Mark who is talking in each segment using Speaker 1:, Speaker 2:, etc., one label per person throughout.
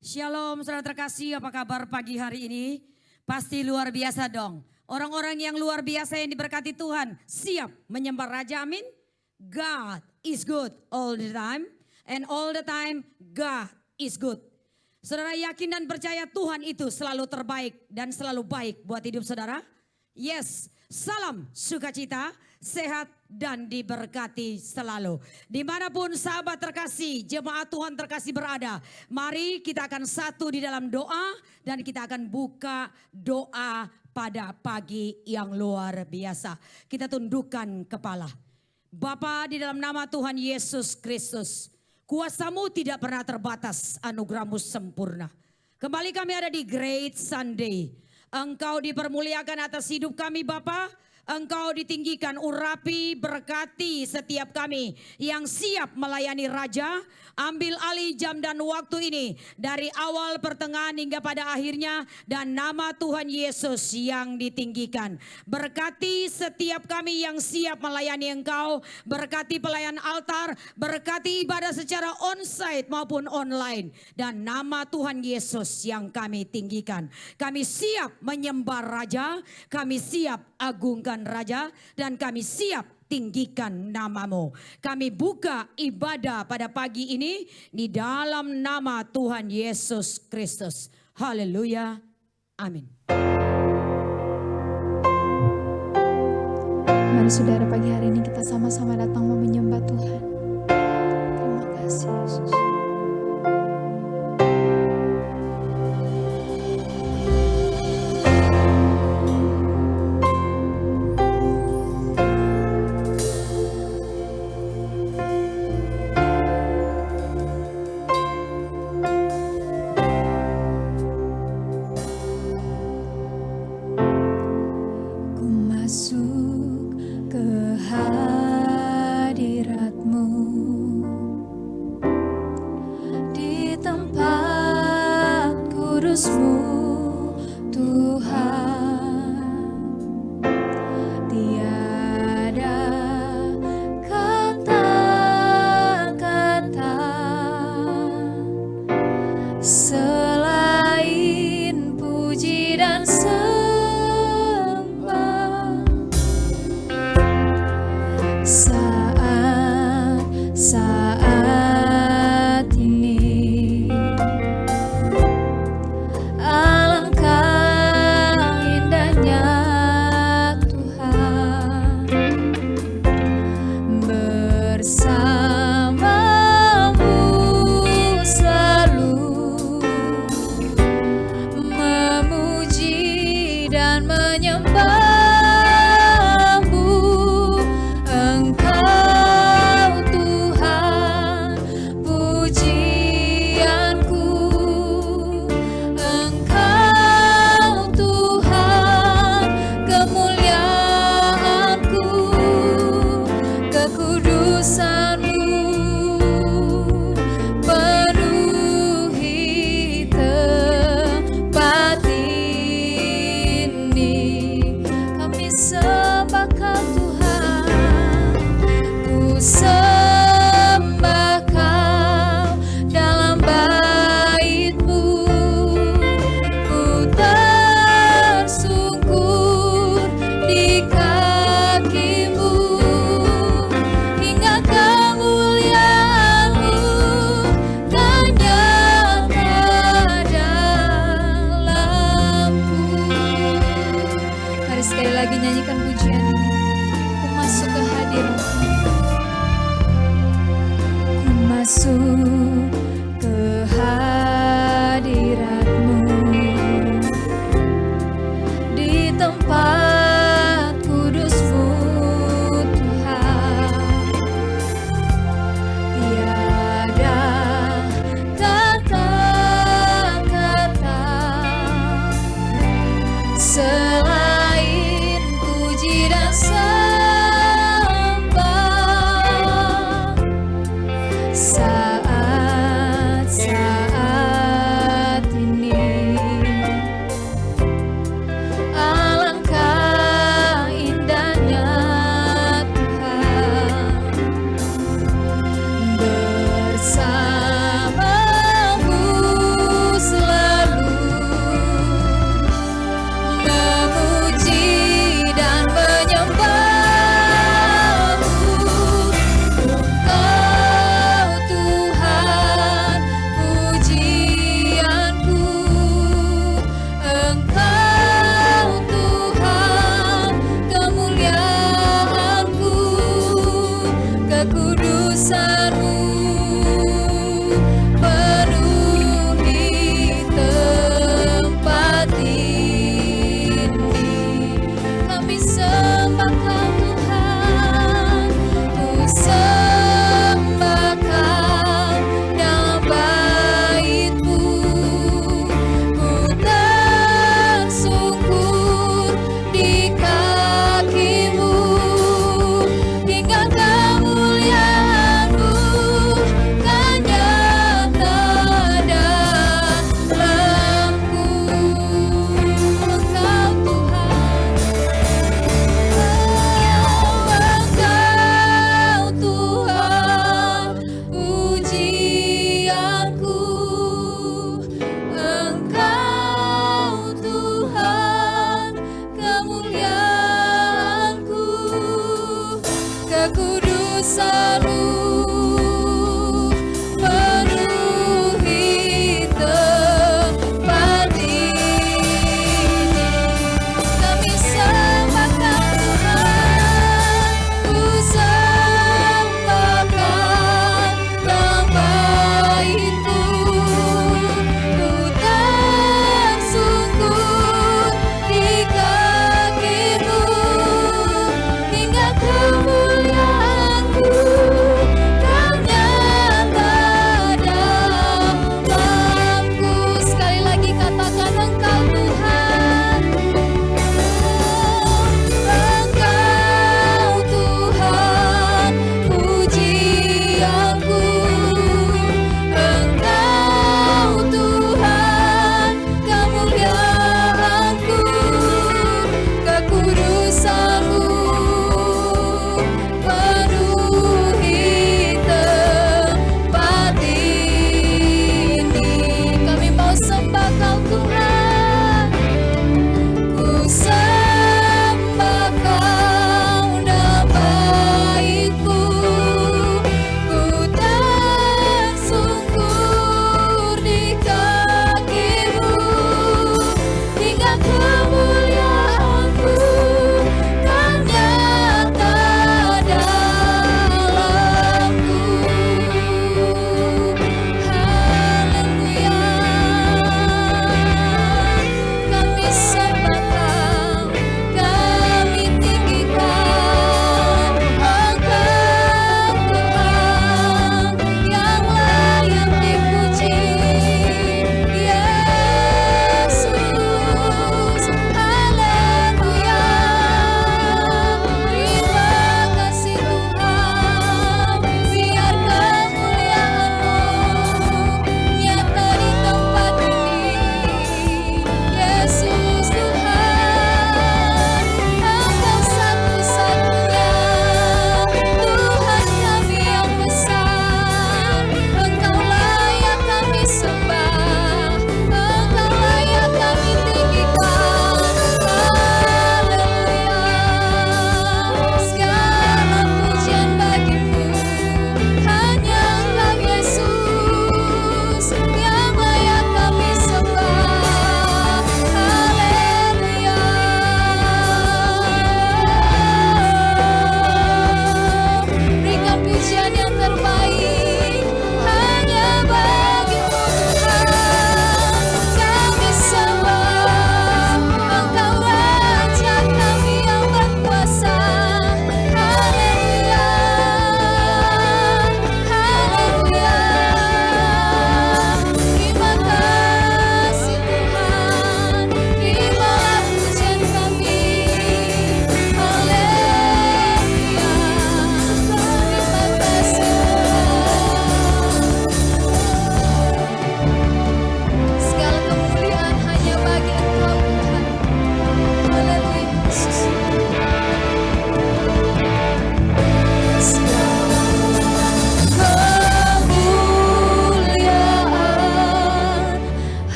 Speaker 1: Shalom saudara terkasih, apa kabar pagi hari ini? Pasti luar biasa dong. Orang-orang yang luar biasa yang diberkati Tuhan siap menyembah Raja, amin. God is good all the time and all the time God is good. Saudara yakin dan percaya Tuhan itu selalu terbaik dan selalu baik buat hidup saudara? Yes, salam sukacita, sehat dan diberkati selalu. Dimanapun sahabat terkasih, jemaat Tuhan terkasih berada, mari kita akan satu di dalam doa dan kita akan buka doa pada pagi yang luar biasa. Kita tundukkan kepala. Bapa, di dalam nama Tuhan Yesus Kristus, kuasa-Mu tidak pernah terbatas, anugerah-Mu sempurna. Kembali kami ada di Great Sunday. Engkau dipermuliakan atas hidup kami Bapa. Engkau ditinggikan, urapi, berkati setiap kami yang siap melayani Raja. Ambil alih jam dan waktu ini dari awal, pertengahan hingga pada akhirnya. Dan nama Tuhan Yesus yang ditinggikan. Berkati setiap kami yang siap melayani Engkau. Berkati pelayan altar, berkati ibadah secara onsite maupun online. Dan nama Tuhan Yesus yang kami tinggikan. Kami siap menyembah Raja, kami siap agungkan Raja, dan kami siap tinggikan nama-Mu. Kami buka ibadah pada pagi ini di dalam nama Tuhan Yesus Kristus. Haleluya. Amin.
Speaker 2: Mari saudara, pagi hari ini kita sama-sama datang mau menyembah Tuhan. Terima kasih Yesus.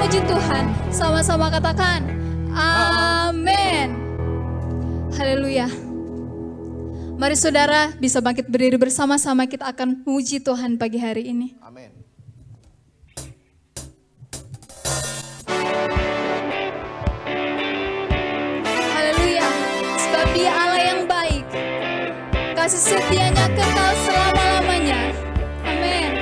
Speaker 2: memuji Tuhan. Sama-sama katakan, amin. Haleluya. Mari saudara bisa bangkit berdiri bersama-sama, kita akan memuji Tuhan pagi hari ini.
Speaker 3: Amin.
Speaker 2: Haleluya. Sebab Dia Allah yang baik. Kasih setianya kekal selama-lamanya. Amin.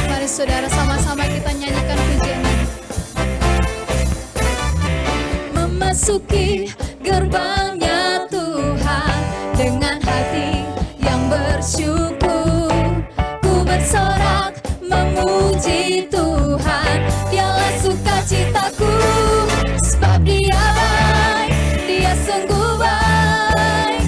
Speaker 2: Mari saudara sama-sama kita nyanyikan pujian ini. Memasuki gerbangnya Tuhan dengan hati yang bersyukur, ku bersorak memuji Tuhan, dialah sukacitaku. Sebab Dia baik, Dia sungguh baik,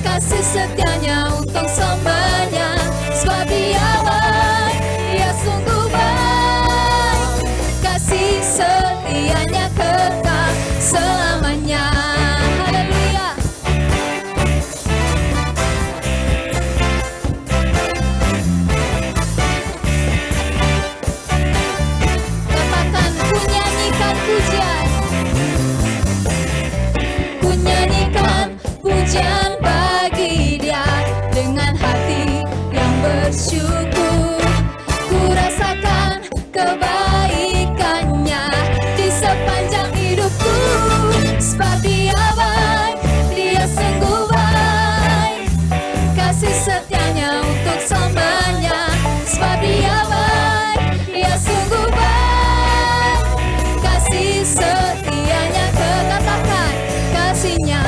Speaker 2: kasih setianya untuk selamanya. Sebab Dia baik, Dia sungguh baik, kasih setianya kekal selamanya. Haleluya. Katakan, ku nyanyikan pujian, ku nyanyikan pujian bagi Dia dengan hati yang bersyukur. Ku rasakan kebaikannya di sepanjang hidupku. Sebab Dia baik, Dia sungguh baik, kasih setianya untuk selamanya. Sebab Dia baik, Dia sungguh baik, kasih setianya kekatakan. Kasihnya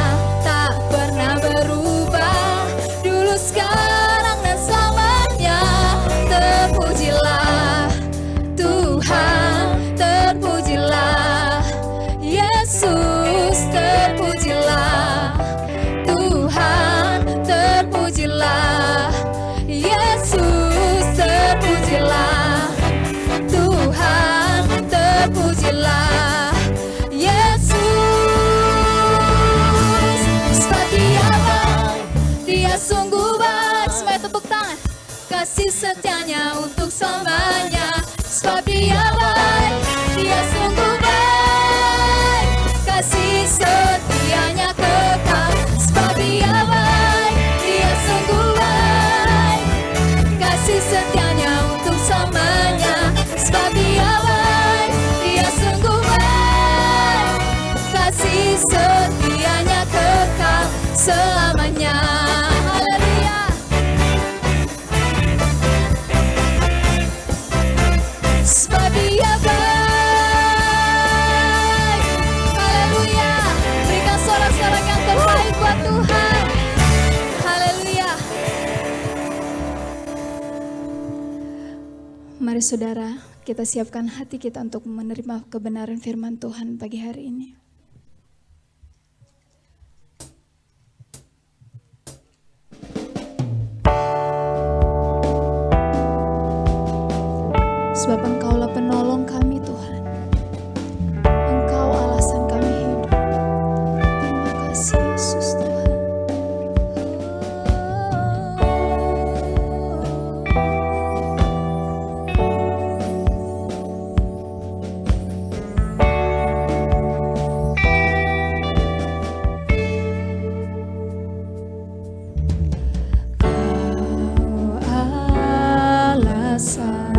Speaker 2: tak pernah berubah, dulu sekarang dan selamanya. Terpujilah Tuhan, terpujilah Yesus, terpujilah Tuhan, terpujilah Yesus, terpujilah Tuhan, terpujilah Yesus. Sebab Dia baik, Dia sungguh baik. Semuanya tepuk tangan. Kasih setianya untuk selamanya. Sebab Dia baik, Dia sungguh baik, kasih setianya kekal. Sebab Dia baik, Dia sungguh baik, kasih setianya untuk selamanya. Sebab Dia baik, Dia sungguh baik, kasih setianya kekal selamanya. Haleluya. Sebab Dia baik. Haleluya. Berikan sorak-sorak yang terbaik buat Tuhan. Haleluya. Mari saudara, kita siapkan hati kita untuk menerima kebenaran firman Tuhan pagi hari ini. Sebab Engkaulah penolong kami Tuhan, Engkau alasan kami hidup. Terima kasih Yesus Tuhan. Kau alasan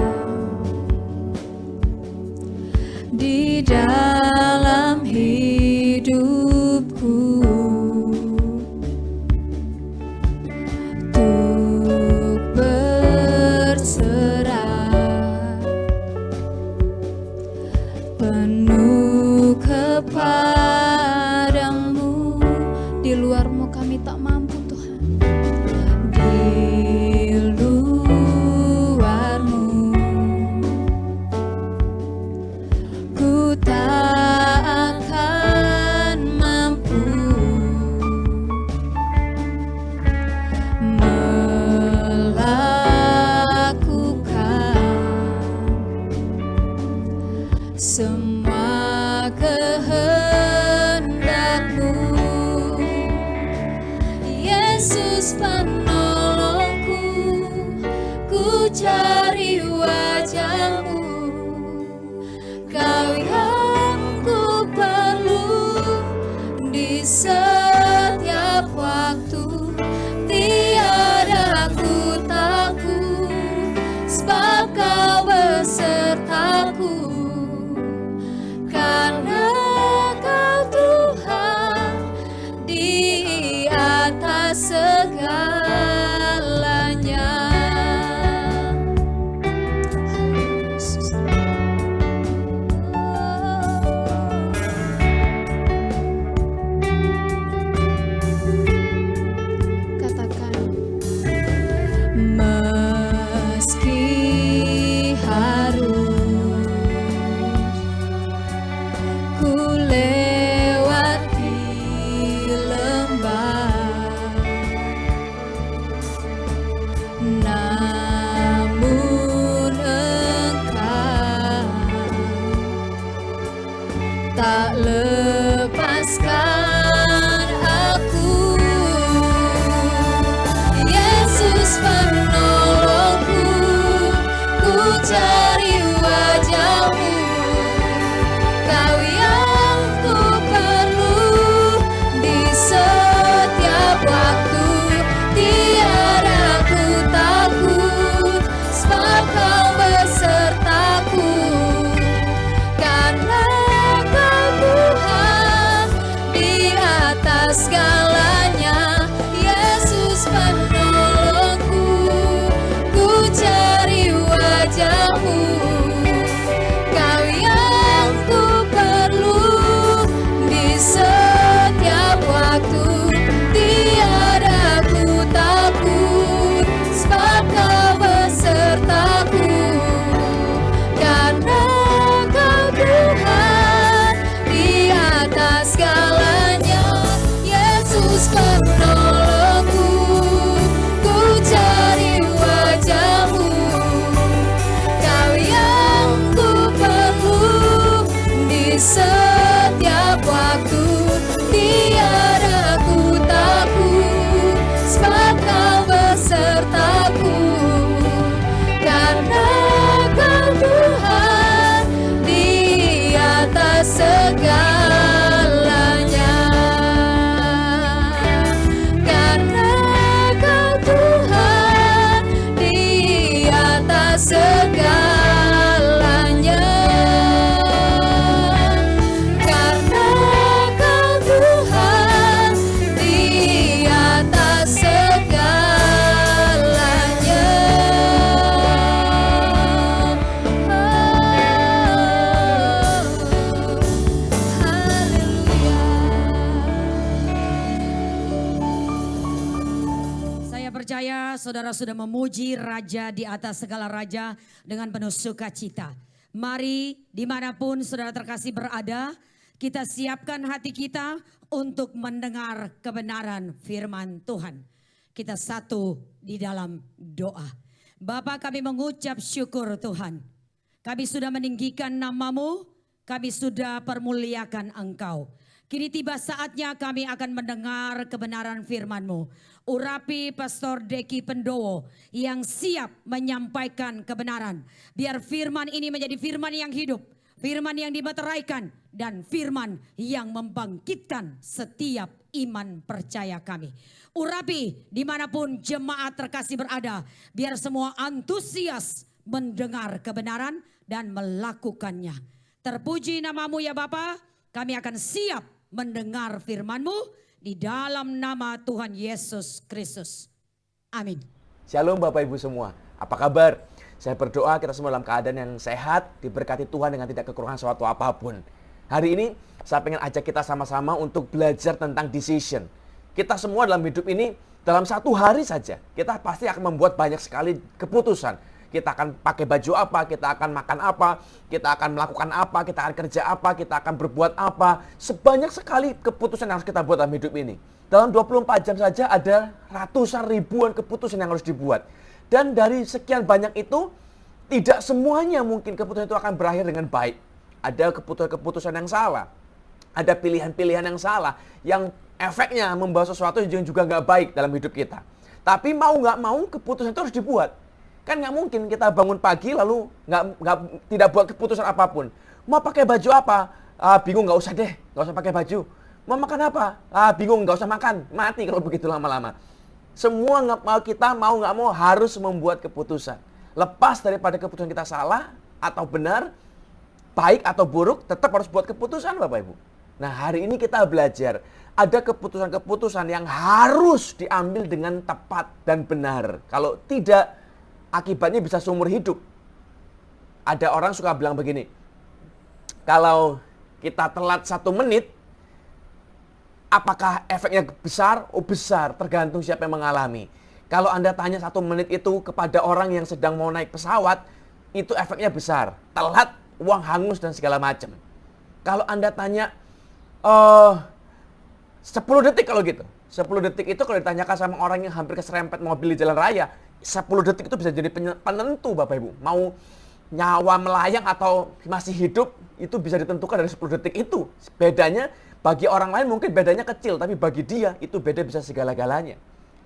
Speaker 2: semua kehendak-Mu. Yesus penolongku, ku cari wajah-Mu. Kau yang ku perlu di setiap waktu. Tiada ku takut, sebab Kau besertaku. Karena Kau Tuhan di atas segalanya. Katakan, meski harus ku lewati lembah, namun Engkau tak lepaskan aku. Yesus penolongku, ku cari wajah-Mu. Kau yang ku perlu di setiap waktu. Tiada ku takut, sebab Kau besertaku. Karena Kau Tuhan di atas segalanya. Yesus penolongku, ku cari wajah-Mu. Kau yang ku perlu di setiap waktu. Tiada ku takut, sebab Kau besertaku. Karena Kau Tuhan di atas segalanya. Yesus penolongku, ku cari wajah-Mu. Kau yang ku perlu di setiap waktu. Tiada ku takut, sebab Kau besertaku. Karena Kau Tuhan di atas segalanya. Karena Kau Tuhan di atas segalanya. Karena Kau Tuhan di atas segalanya.
Speaker 1: Saya percaya saudara sudah memuji Raja di atas segala raja dengan penuh sukacita. Mari dimanapun saudara terkasih berada, kita siapkan hati kita untuk mendengar kebenaran firman Tuhan. Kita satu di dalam doa. Bapa, kami mengucap syukur Tuhan. Kami sudah meninggikan nama-Mu, kami sudah permuliakan Engkau. Kini tiba saatnya kami akan mendengar kebenaran firman-Mu. Urapi Pastor Deki Pendowo yang siap menyampaikan kebenaran. Biar firman ini menjadi firman yang hidup, firman yang dimeteraikan, dan firman yang membangkitkan setiap iman percaya kami. Urapi dimanapun jemaat terkasih berada, biar semua antusias mendengar kebenaran dan melakukannya. Terpuji nama-Mu ya Bapa, kami akan siap mendengar firman-Mu di dalam nama Tuhan Yesus Kristus. Amin.
Speaker 3: Shalom Bapak Ibu semua, apa kabar? Saya berdoa kita semua dalam keadaan yang sehat, diberkati Tuhan dengan tidak kekurangan suatu apapun. Hari ini saya ingin ajak kita sama-sama untuk belajar tentang decision. Kita semua dalam hidup ini, dalam satu hari saja, kita pasti akan membuat banyak sekali keputusan. Kita akan pakai baju apa, kita akan makan apa, kita akan melakukan apa, kita akan kerja apa, kita akan berbuat apa. Sebanyak sekali keputusan yang harus kita buat dalam hidup ini. Dalam 24 jam saja ada ratusan ribuan keputusan yang harus dibuat. Dan dari sekian banyak itu, tidak semuanya mungkin keputusan itu akan berakhir dengan baik. ada keputusan-keputusan yang salah, ada pilihan-pilihan yang salah, yang efeknya membawa sesuatu yang juga nggak baik dalam hidup kita. Tapi mau nggak mau keputusan itu harus dibuat. Kan nggak mungkin kita bangun pagi lalu tidak buat keputusan apapun. Mau pakai baju apa? Bingung, nggak usah deh, nggak usah pakai baju. Mau makan apa? Bingung, nggak usah makan. Mati kalau begitu lama-lama. Semua kita mau nggak mau harus membuat keputusan. Lepas daripada keputusan kita salah atau benar, baik atau buruk, tetap harus buat keputusan Bapak Ibu. Nah hari ini kita belajar, ada keputusan-keputusan yang harus diambil dengan tepat dan benar. Kalau tidak, akibatnya bisa seumur hidup. Ada orang suka bilang begini, kalau kita telat 1 menit, apakah efeknya besar? Oh besar, tergantung siapa yang mengalami. Kalau Anda tanya 1 menit itu kepada orang yang sedang mau naik pesawat, itu efeknya besar. Telat, uang hangus dan segala macam. Kalau Anda tanya 10 detik kalau gitu. 10 detik itu kalau ditanyakan sama orang yang hampir keserempet mobil di jalan raya, 10 detik itu bisa jadi penentu Bapak Ibu. Mau nyawa melayang atau masih hidup, itu bisa ditentukan dari 10 detik itu. Bedanya bagi orang lain mungkin bedanya kecil, tapi bagi dia itu beda bisa segala-galanya.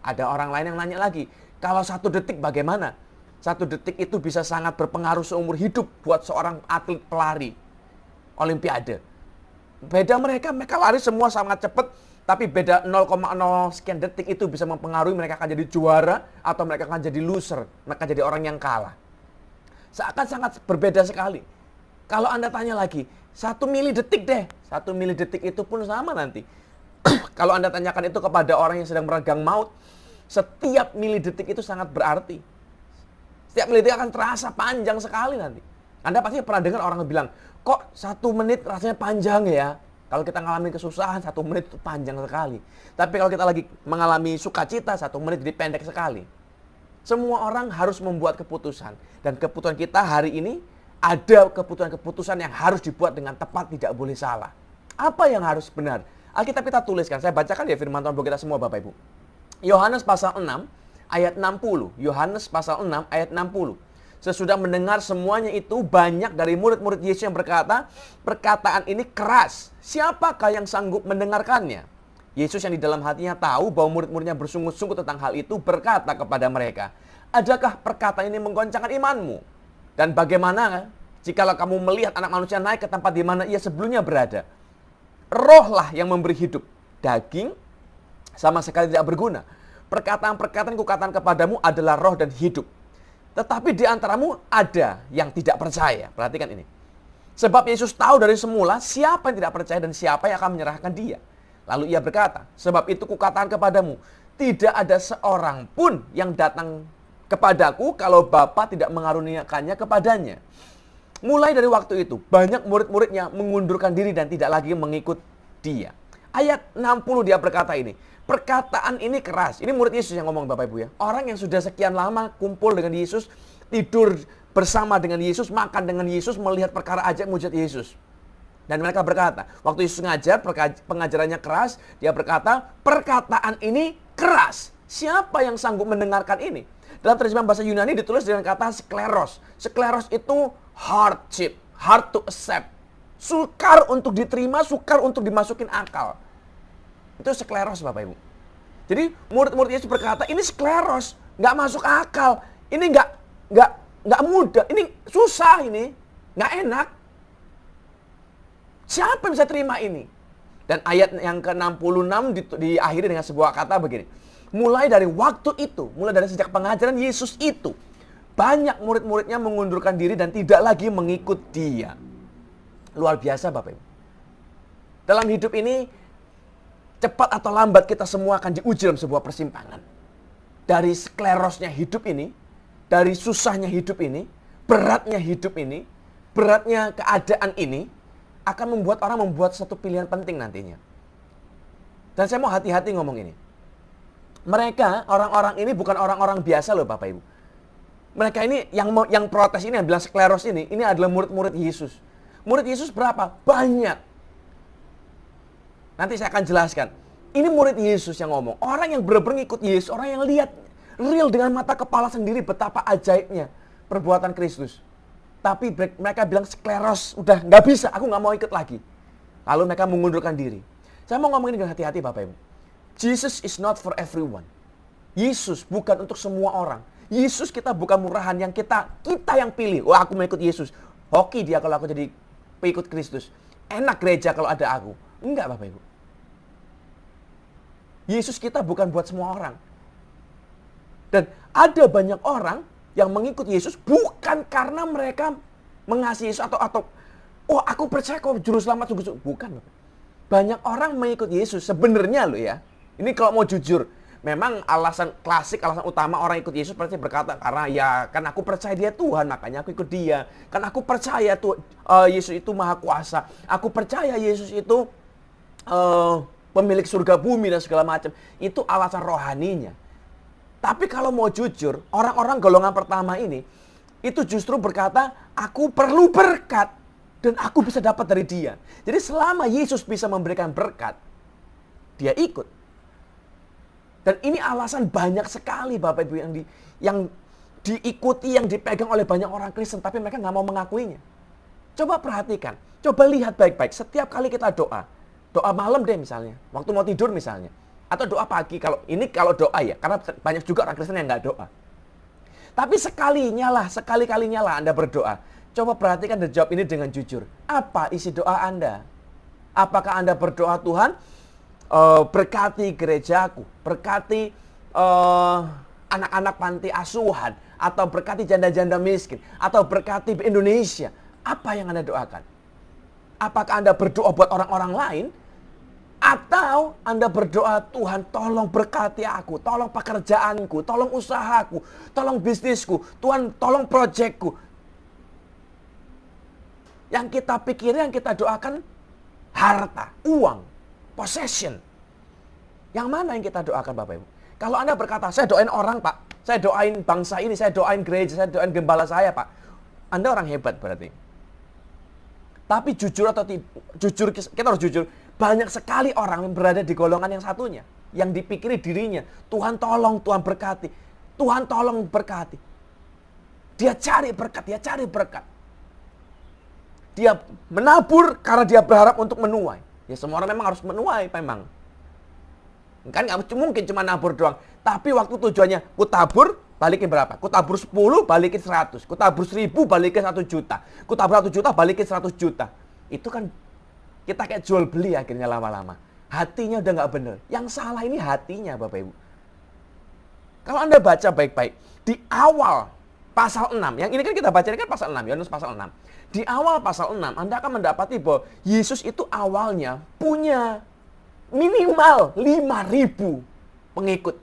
Speaker 3: Ada orang lain yang nanya lagi, kalau 1 detik bagaimana? 1 detik itu bisa sangat berpengaruh seumur hidup buat seorang atlet pelari Olimpiade. Beda mereka lari semua sangat cepat, tapi beda 0,0 sekian detik itu bisa mempengaruhi mereka akan jadi juara atau mereka akan jadi loser, mereka jadi orang yang kalah. Seakan sangat berbeda sekali. Kalau Anda tanya lagi, 1 mili detik deh. 1 mili detik itu pun sama nanti. Kalau Anda tanyakan itu kepada orang yang sedang meregang maut, setiap mili detik itu sangat berarti. Setiap mili detik akan terasa panjang sekali nanti. Anda pasti pernah dengar orang bilang, kok 1 menit rasanya panjang ya? Kalau kita mengalami kesusahan, 1 menit itu panjang sekali. Tapi kalau kita lagi mengalami sukacita, 1 menit jadi pendek sekali. Semua orang harus membuat keputusan. Dan keputusan kita hari ini, ada keputusan-keputusan yang harus dibuat dengan tepat, tidak boleh salah. Apa yang harus benar? Alkitab kita tuliskan, saya bacakan ya firman Tuhan buat kita semua Bapak Ibu. Yohanes pasal 6 ayat 60. Yohanes pasal 6 ayat 60. Sesudah mendengar semuanya itu, banyak dari murid-murid Yesus yang berkata, perkataan ini keras. Siapakah yang sanggup mendengarkannya? Yesus yang di dalam hatinya tahu bahwa murid-muridnya bersungguh-sungguh tentang hal itu, berkata kepada mereka, adakah perkataan ini menggoncangkan imanmu? Dan bagaimana jikalau kamu melihat anak manusia naik ke tempat di mana ia sebelumnya berada? Rohlah yang memberi hidup. Daging sama sekali tidak berguna. Perkataan-perkataan kukatakan kepadamu adalah roh dan hidup. Tetapi di antaramu ada yang tidak percaya. Perhatikan ini. Sebab Yesus tahu dari semula siapa yang tidak percaya dan siapa yang akan menyerahkan dia. Lalu ia berkata, sebab itu kukatakan kepadamu, tidak ada seorang pun yang datang kepadaku kalau Bapa tidak mengaruniakannya kepadanya. Mulai dari waktu itu, banyak murid-muridnya mengundurkan diri dan tidak lagi mengikut dia. Ayat 60 dia berkata ini, perkataan ini keras. Ini murid Yesus yang ngomong Bapak Ibu ya. Orang yang sudah sekian lama kumpul dengan Yesus, tidur bersama dengan Yesus, makan dengan Yesus, melihat perkara ajaib mujizat Yesus. Dan mereka berkata, waktu Yesus ngajar, pengajarannya keras, dia berkata, perkataan ini keras. Siapa yang sanggup mendengarkan ini? Dalam terjemahan bahasa Yunani ditulis dengan kata skleros. Skleros itu hardship, hard to accept. Sukar untuk diterima, sukar untuk dimasukin akal. Itu skleros Bapak Ibu. Jadi murid-murid Yesus berkata, ini skleros, nggak masuk akal. Ini nggak mudah, ini susah ini, nggak enak. Siapa yang bisa terima ini? Dan ayat yang ke-66 diakhiri dengan sebuah kata begini. Mulai dari waktu itu, mulai dari sejak pengajaran Yesus itu, banyak murid-muridnya mengundurkan diri dan tidak lagi mengikut dia. Luar biasa Bapak Ibu. Dalam hidup ini, cepat atau lambat kita semua akan diuji dalam sebuah persimpangan. Dari sklerosnya hidup ini, dari susahnya hidup ini, beratnya hidup ini, beratnya keadaan ini, akan membuat orang membuat satu pilihan penting nantinya. Dan saya mau hati-hati ngomong ini. Mereka, orang-orang ini bukan orang-orang biasa loh Bapak Ibu. Mereka ini, yang protes ini, yang bilang skleros ini adalah murid-murid Yesus. Murid Yesus berapa? Banyak. Nanti saya akan jelaskan. Ini murid Yesus yang ngomong. Orang yang benar-benar ngikut Yesus, orang yang lihat real dengan mata kepala sendiri betapa ajaibnya perbuatan Kristus. Tapi mereka bilang skleros, udah nggak bisa, aku nggak mau ikut lagi. Lalu mereka mengundurkan diri. Saya mau ngomongin dengan hati-hati Bapak Ibu. Jesus is not for everyone. Yesus bukan untuk semua orang. Yesus kita bukan murahan yang kita yang pilih. Wah, aku mau ikut Yesus. Hoki dia kalau aku jadi pengikut Kristus. Enak gereja kalau ada aku. Enggak Bapak Ibu. Yesus kita bukan buat semua orang. Dan ada banyak orang yang mengikut Yesus bukan karena mereka mengasihi Yesus atau oh aku percaya kok juru selamat sungguh-sungguh. Bukan. Banyak orang mengikut Yesus sebenarnya loh ya. Ini kalau mau jujur, memang alasan klasik, alasan utama orang ikut Yesus pasti berkata karena ya kan aku percaya dia Tuhan makanya aku ikut dia. Kan aku percaya Yesus itu maha kuasa. Aku percaya Yesus itu pemilik surga bumi dan segala macam. Itu alasan rohaninya. Tapi kalau mau jujur, orang-orang golongan pertama ini, itu justru berkata, aku perlu berkat, dan aku bisa dapat dari dia. Jadi selama Yesus bisa memberikan berkat, dia ikut. Dan ini alasan banyak sekali Bapak Ibu yang diikuti, yang dipegang oleh banyak orang Kristen, tapi mereka nggak mau mengakuinya. Coba perhatikan, coba lihat baik-baik, setiap kali kita doa malam deh misalnya, waktu mau tidur misalnya, atau doa pagi, kalau doa ya, karena banyak juga orang Kristen yang nggak doa. Tapi sekali-kalinya lah Anda berdoa. Coba perhatikan dan jawab ini dengan jujur. Apa isi doa Anda? Apakah Anda berdoa, Tuhan, berkati gerejaku, berkati anak-anak panti asuhan, atau berkati janda-janda miskin, atau berkati Indonesia? Apa yang Anda doakan? Apakah Anda berdoa buat orang-orang lain? Atau Anda berdoa, Tuhan tolong berkati aku, tolong pekerjaanku, tolong usahaku, tolong bisnisku, Tuhan tolong proyekku. Yang kita pikirin, yang kita doakan harta, uang, possession. Yang mana yang kita doakan Bapak Ibu? Kalau Anda berkata, saya doain orang Pak, saya doain bangsa ini, saya doain gereja, saya doain gembala saya Pak. Anda orang hebat berarti. Tapi jujur atau jujur, kita harus jujur. Banyak sekali orang yang berada di golongan yang satunya. Yang dipikiri dirinya, Tuhan tolong, Tuhan berkati. Tuhan tolong berkati. Dia cari berkat, Dia menabur karena dia berharap untuk menuai. Ya semua orang memang harus menuai memang. Kan nggak mungkin cuma nabur doang. Tapi waktu tujuannya, ku tabur, balikin berapa? Ku tabur 10, balikin 100. Ku tabur 1000, balikin 1 juta. Ku tabur 1 juta, balikin 100 juta. Itu kan kita kayak jual beli akhirnya lama-lama. Hatinya udah nggak bener. Yang salah ini hatinya Bapak Ibu. Kalau Anda baca baik-baik, di awal pasal 6, yang ini kan kita baca ini kan pasal 6, Yohanes pasal 6. Di awal pasal 6, Anda akan mendapati bahwa Yesus itu awalnya punya minimal 5.000 pengikut.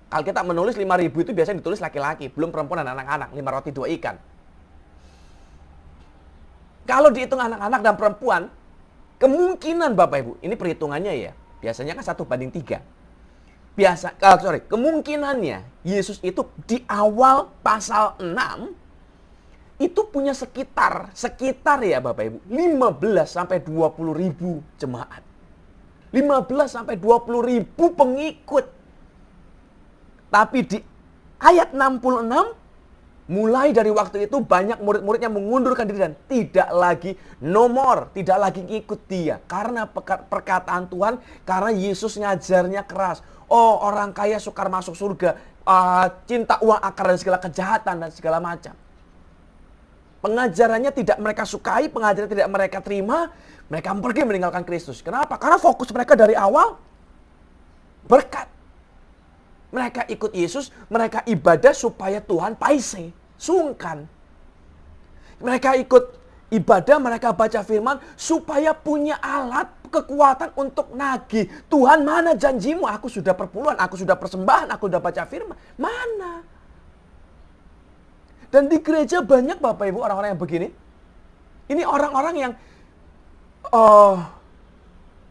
Speaker 3: Kalau kita menulis 5.000 itu biasanya ditulis laki-laki, belum perempuan dan anak-anak, 5 roti 2 ikan. Kalau dihitung anak-anak dan perempuan, kemungkinan Bapak Ibu, ini perhitungannya ya, biasanya kan 1:3. Kemungkinannya Yesus itu di awal pasal 6 itu punya sekitar ya Bapak Ibu, 15 sampai 20 ribu jemaat. 15 sampai 20 ribu pengikut. Tapi di ayat 66, mulai dari waktu itu banyak murid-muridnya mengundurkan diri dan tidak lagi tidak lagi ngikut dia. Karena perkataan Tuhan, karena Yesus ngajarnya keras. Oh, orang kaya sukar masuk surga, cinta uang akar dan segala kejahatan dan segala macam. Pengajarannya tidak mereka sukai, pengajaran tidak mereka terima, mereka pergi meninggalkan Kristus. Kenapa? Karena fokus mereka dari awal berkat. Mereka ikut Yesus, mereka ibadah supaya Tuhan paise, sungkan. Mereka ikut ibadah, mereka baca firman supaya punya alat kekuatan untuk nagih. Tuhan, mana janjimu? Aku sudah perpuluhan, aku sudah persembahan, aku sudah baca firman. Mana? Dan di gereja banyak Bapak Ibu orang-orang yang begini. Ini orang-orang yang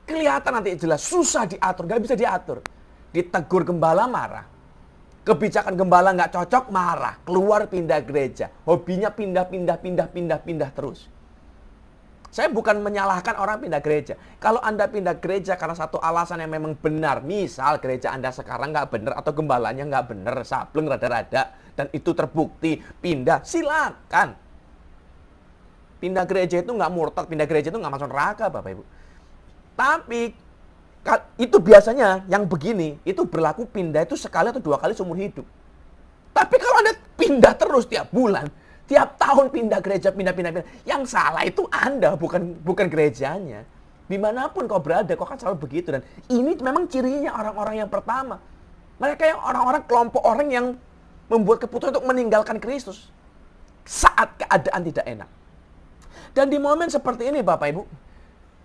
Speaker 3: kelihatan nanti jelas susah diatur, gak bisa diatur. Ditegur gembala marah. Kebijakan gembala nggak cocok marah. Keluar pindah gereja. Hobinya pindah terus. Saya bukan menyalahkan orang pindah gereja. Kalau Anda pindah gereja karena satu alasan yang memang benar. Misal gereja Anda sekarang nggak benar atau gembalanya nggak benar. Sableng rada-rada. dan itu terbukti, pindah, silakan. Pindah gereja itu nggak murtad, pindah gereja itu nggak masuk neraka, Bapak Ibu. Tapi itu biasanya yang begini, itu berlaku pindah itu sekali atau 2 kali seumur hidup. Tapi kalau Anda pindah terus tiap bulan, tiap tahun pindah gereja, pindah, yang salah itu Anda, bukan gerejanya. Dimanapun kau berada, kau kan selalu begitu. Dan ini memang cirinya orang-orang yang pertama. Mereka yang orang-orang, kelompok orang yang membuat keputusan untuk meninggalkan Kristus saat keadaan tidak enak. Dan di momen seperti ini Bapak Ibu,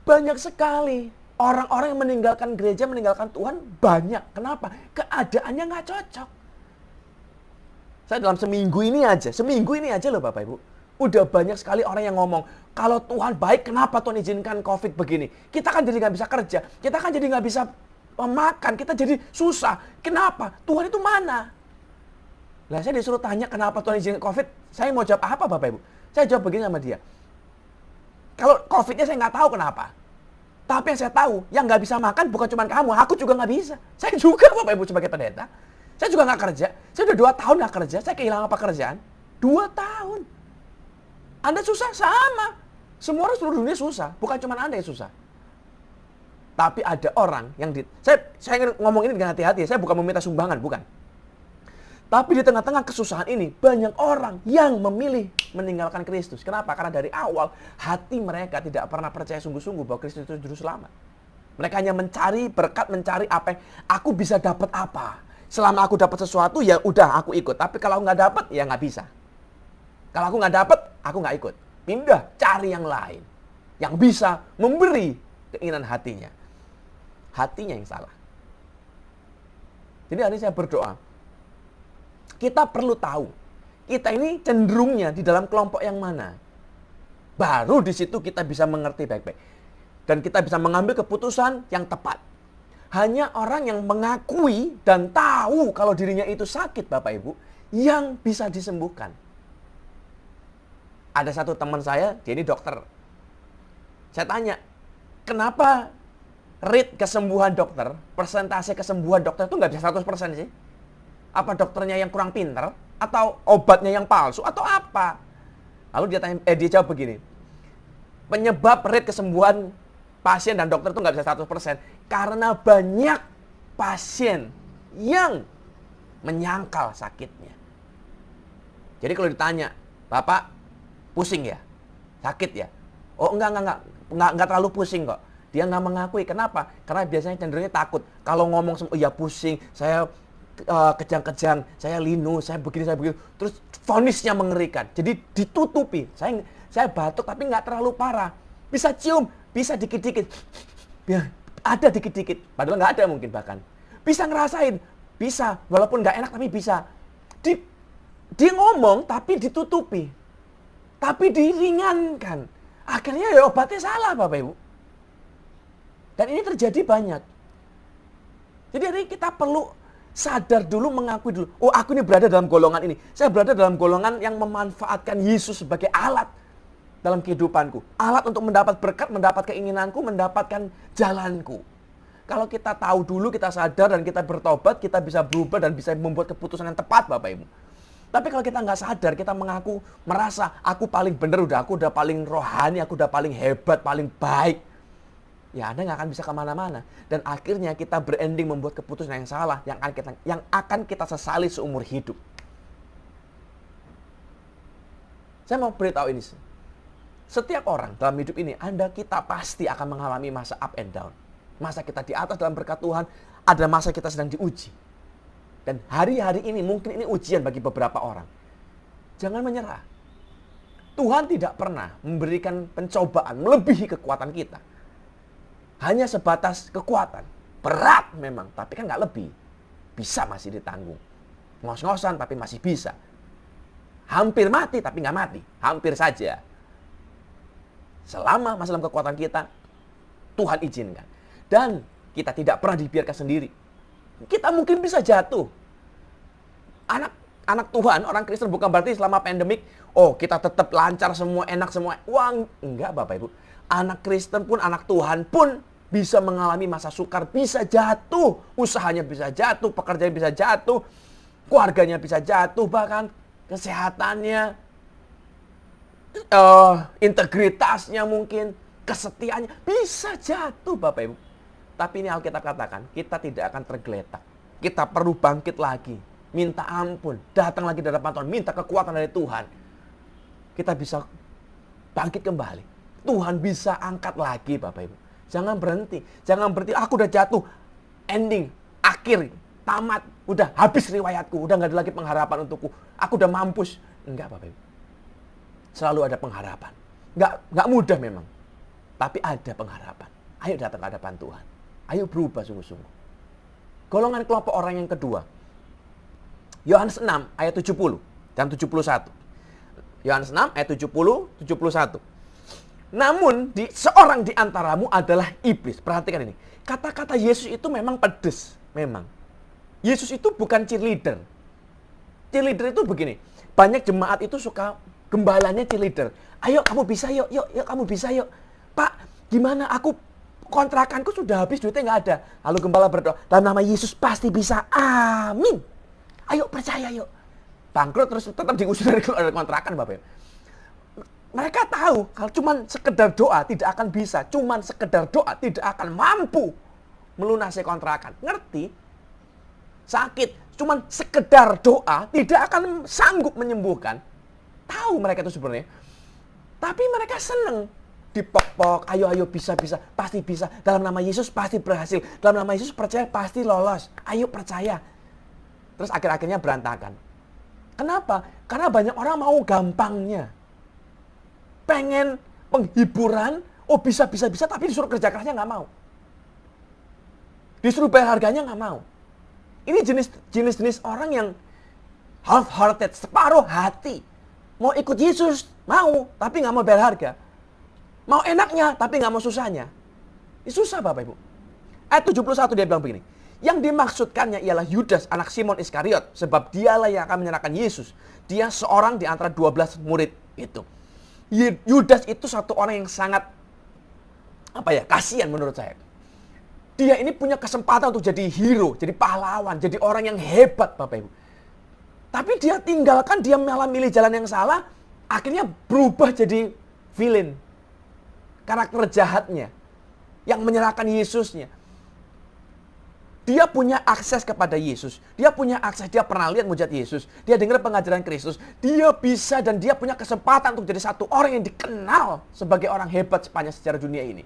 Speaker 3: banyak sekali orang-orang yang meninggalkan gereja, meninggalkan Tuhan, banyak. Kenapa? Keadaannya nggak cocok. Saya dalam seminggu ini aja loh Bapak Ibu, udah banyak sekali orang yang ngomong, kalau Tuhan baik, kenapa Tuhan izinkan COVID begini? Kita kan jadi nggak bisa kerja, kita kan jadi nggak bisa makan, kita jadi susah. Kenapa? Tuhan itu mana? Lah saya disuruh tanya kenapa Tuhan izinkan COVID, saya mau jawab apa Bapak Ibu? Saya jawab begini sama dia. Kalau COVID-nya saya nggak tahu kenapa. Tapi yang saya tahu, yang nggak bisa makan bukan cuma kamu, aku juga nggak bisa. Saya juga Bapak Ibu sebagai pendeta. Saya juga nggak kerja. Saya udah 2 tahun nggak kerja, saya kehilangan pekerjaan. 2 tahun. Anda susah? Sama. Semua orang seluruh dunia susah, bukan cuma Anda yang susah. Tapi ada orang yang saya ngomong ini dengan hati-hati, saya bukan meminta sumbangan, bukan. Tapi di tengah-tengah kesusahan ini, banyak orang yang memilih meninggalkan Kristus. Kenapa? Karena dari awal, hati mereka tidak pernah percaya sungguh-sungguh bahwa Kristus itu juru selamat. Mereka hanya mencari berkat, mencari apa yang aku bisa dapat apa. Selama aku dapat sesuatu, ya udah aku ikut. Tapi kalau nggak dapat, ya nggak bisa. Kalau aku nggak dapat, aku nggak ikut. Pindah, cari yang lain. Yang bisa memberi keinginan hatinya. Hatinya yang salah. Jadi hari ini saya berdoa. Kita perlu tahu, kita ini cenderungnya di dalam kelompok yang mana. Baru di situ kita bisa mengerti baik-baik. Dan kita bisa mengambil keputusan yang tepat. Hanya orang yang mengakui dan tahu kalau dirinya itu sakit Bapak Ibu, yang bisa disembuhkan. Ada satu teman saya, dia ini dokter. Saya tanya, kenapa rate kesembuhan dokter, persentase kesembuhan dokter itu nggak bisa 100% sih? Apa dokternya yang kurang pintar? Atau obatnya yang palsu? Atau apa? Lalu dia jawab begini. Penyebab rate kesembuhan pasien dan dokter itu nggak bisa 100%. Karena banyak pasien yang menyangkal sakitnya. Jadi kalau ditanya, Bapak pusing ya? Sakit ya? Oh enggak terlalu pusing kok. Dia nggak mengakui. Kenapa? Karena biasanya cenderungnya takut. Kalau ngomong, ya pusing, saya kejang-kejang, saya linu, saya begini, terus vonisnya mengerikan. Jadi ditutupi. Saya batuk tapi nggak terlalu parah. Bisa cium, bisa dikit-dikit. Ya, ada dikit-dikit. Padahal nggak ada mungkin bahkan. Bisa ngerasain, bisa. Walaupun nggak enak tapi bisa. Dia ngomong tapi ditutupi. Tapi diringankan. Akhirnya ya obatnya salah Bapak Ibu. Dan ini terjadi banyak. Jadi hari ini kita perlu sadar dulu, mengakui dulu. Oh, aku ini berada dalam golongan ini. Saya berada dalam golongan yang memanfaatkan Yesus sebagai alat dalam kehidupanku. Alat untuk mendapat berkat, mendapat keinginanku, mendapatkan jalanku. Kalau kita tahu dulu, kita sadar dan kita bertobat, kita bisa berubah dan bisa membuat keputusan yang tepat Bapak Ibu. Tapi kalau kita nggak sadar, kita merasa aku paling benar, aku udah paling rohani, aku udah paling hebat, paling baik. Ya Anda nggak akan bisa kemana-mana. Dan akhirnya kita berending membuat keputusan yang salah, yang akan kita sesali seumur hidup. Saya mau beritahu ini. Setiap orang dalam hidup ini, kita pasti akan mengalami masa up and down. Masa kita di atas dalam berkat Tuhan, ada masa kita sedang diuji. Dan hari-hari ini mungkin ini ujian bagi beberapa orang. Jangan menyerah. Tuhan tidak pernah memberikan pencobaan melebihi kekuatan kita. Hanya sebatas kekuatan. Berat memang, tapi kan nggak lebih. Bisa masih ditanggung. Ngos-ngosan tapi masih bisa. Hampir mati tapi nggak mati. Hampir saja. Selama masih dalam kekuatan kita, Tuhan izinkan. Dan kita tidak pernah dibiarkan sendiri. Kita mungkin bisa jatuh. Anak Tuhan, orang Kristen bukan berarti selama pandemik, oh kita tetap lancar semua, enak semua. Wah, enggak Bapak Ibu. Anak Kristen pun, anak Tuhan pun bisa mengalami masa sukar, bisa jatuh. Usahanya bisa jatuh, pekerjaan bisa jatuh. keluarganya bisa jatuh, bahkan kesehatannya, integritasnya mungkin, kesetiaannya bisa jatuh Bapak Ibu. Tapi ini Alkitab katakan, kita tidak akan tergeletak. Kita perlu bangkit lagi, minta ampun, datang lagi di hadapan Tuhan, minta kekuatan dari Tuhan. Kita bisa bangkit kembali. Tuhan bisa angkat lagi Bapak Ibu. Jangan berhenti, aku udah jatuh, ending, akhir, tamat, udah habis riwayatku, udah gak ada lagi pengharapan untukku, aku udah mampus. Enggak Bapak Ibu. Selalu ada pengharapan. Nggak mudah memang. Tapi ada pengharapan. Ayo datang ke hadapan Tuhan. Ayo berubah sungguh-sungguh. Golongan kelompok orang yang kedua. Yohanes 6 ayat 70 dan 71. Yohanes 6 ayat 70, 71. Namun seorang di antaramu adalah iblis. Perhatikan ini. Kata-kata Yesus itu memang pedes. Memang. Yesus itu bukan cheerleader. Cheerleader itu begini. Banyak jemaat itu suka gembalanya cheerleader. Ayo kamu bisa yuk, yuk kamu bisa yuk. Pak, gimana aku kontrakanku sudah habis, duitnya nggak ada. Lalu gembala berdoa, dalam nama Yesus pasti bisa. Amin. Ayo percaya yuk. Bangkrut terus tetap diusir dari kontrakan Bapak. Mereka tahu kalau cuman sekedar doa tidak akan bisa. Cuman sekedar doa tidak akan mampu melunasi kontrakan. Ngerti? Sakit. Cuman sekedar doa tidak akan sanggup menyembuhkan. Tahu mereka itu sebenarnya. Tapi mereka seneng. Dipok-pok, ayo bisa, pasti bisa. Dalam nama Yesus pasti berhasil. Dalam nama Yesus percaya pasti lolos. Ayo percaya. Terus akhir-akhirnya berantakan. Kenapa? Karena banyak orang mau gampangnya. Pengen penghiburan, bisa, tapi disuruh kerja kerasnya nggak mau. Disuruh bayar harganya nggak mau. Ini jenis orang yang half-hearted, separuh hati. Mau ikut Yesus, mau, tapi nggak mau bayar harga. Mau enaknya, tapi nggak mau susahnya. Ini susah Bapak Ibu. Ayat 71 dia bilang begini. Yang dimaksudkannya ialah Yudas, anak Simon Iskariot. Sebab dialah yang akan menyerahkan Yesus. Dia seorang di antara 12 murid itu. Yudas itu satu orang yang sangat, kasihan menurut saya. Dia ini punya kesempatan untuk jadi hero, jadi pahlawan, jadi orang yang hebat Bapak Ibu. Tapi dia tinggalkan, dia malah milih jalan yang salah. Akhirnya berubah jadi villain. Karakter jahatnya. Yang menyerahkan Yesusnya. Dia punya akses kepada Yesus. Dia punya akses, dia pernah lihat mujizat Yesus. Dia dengar pengajaran Kristus. Dia bisa dan dia punya kesempatan untuk jadi satu orang yang dikenal sebagai orang hebat sepanjang sejarah dunia ini.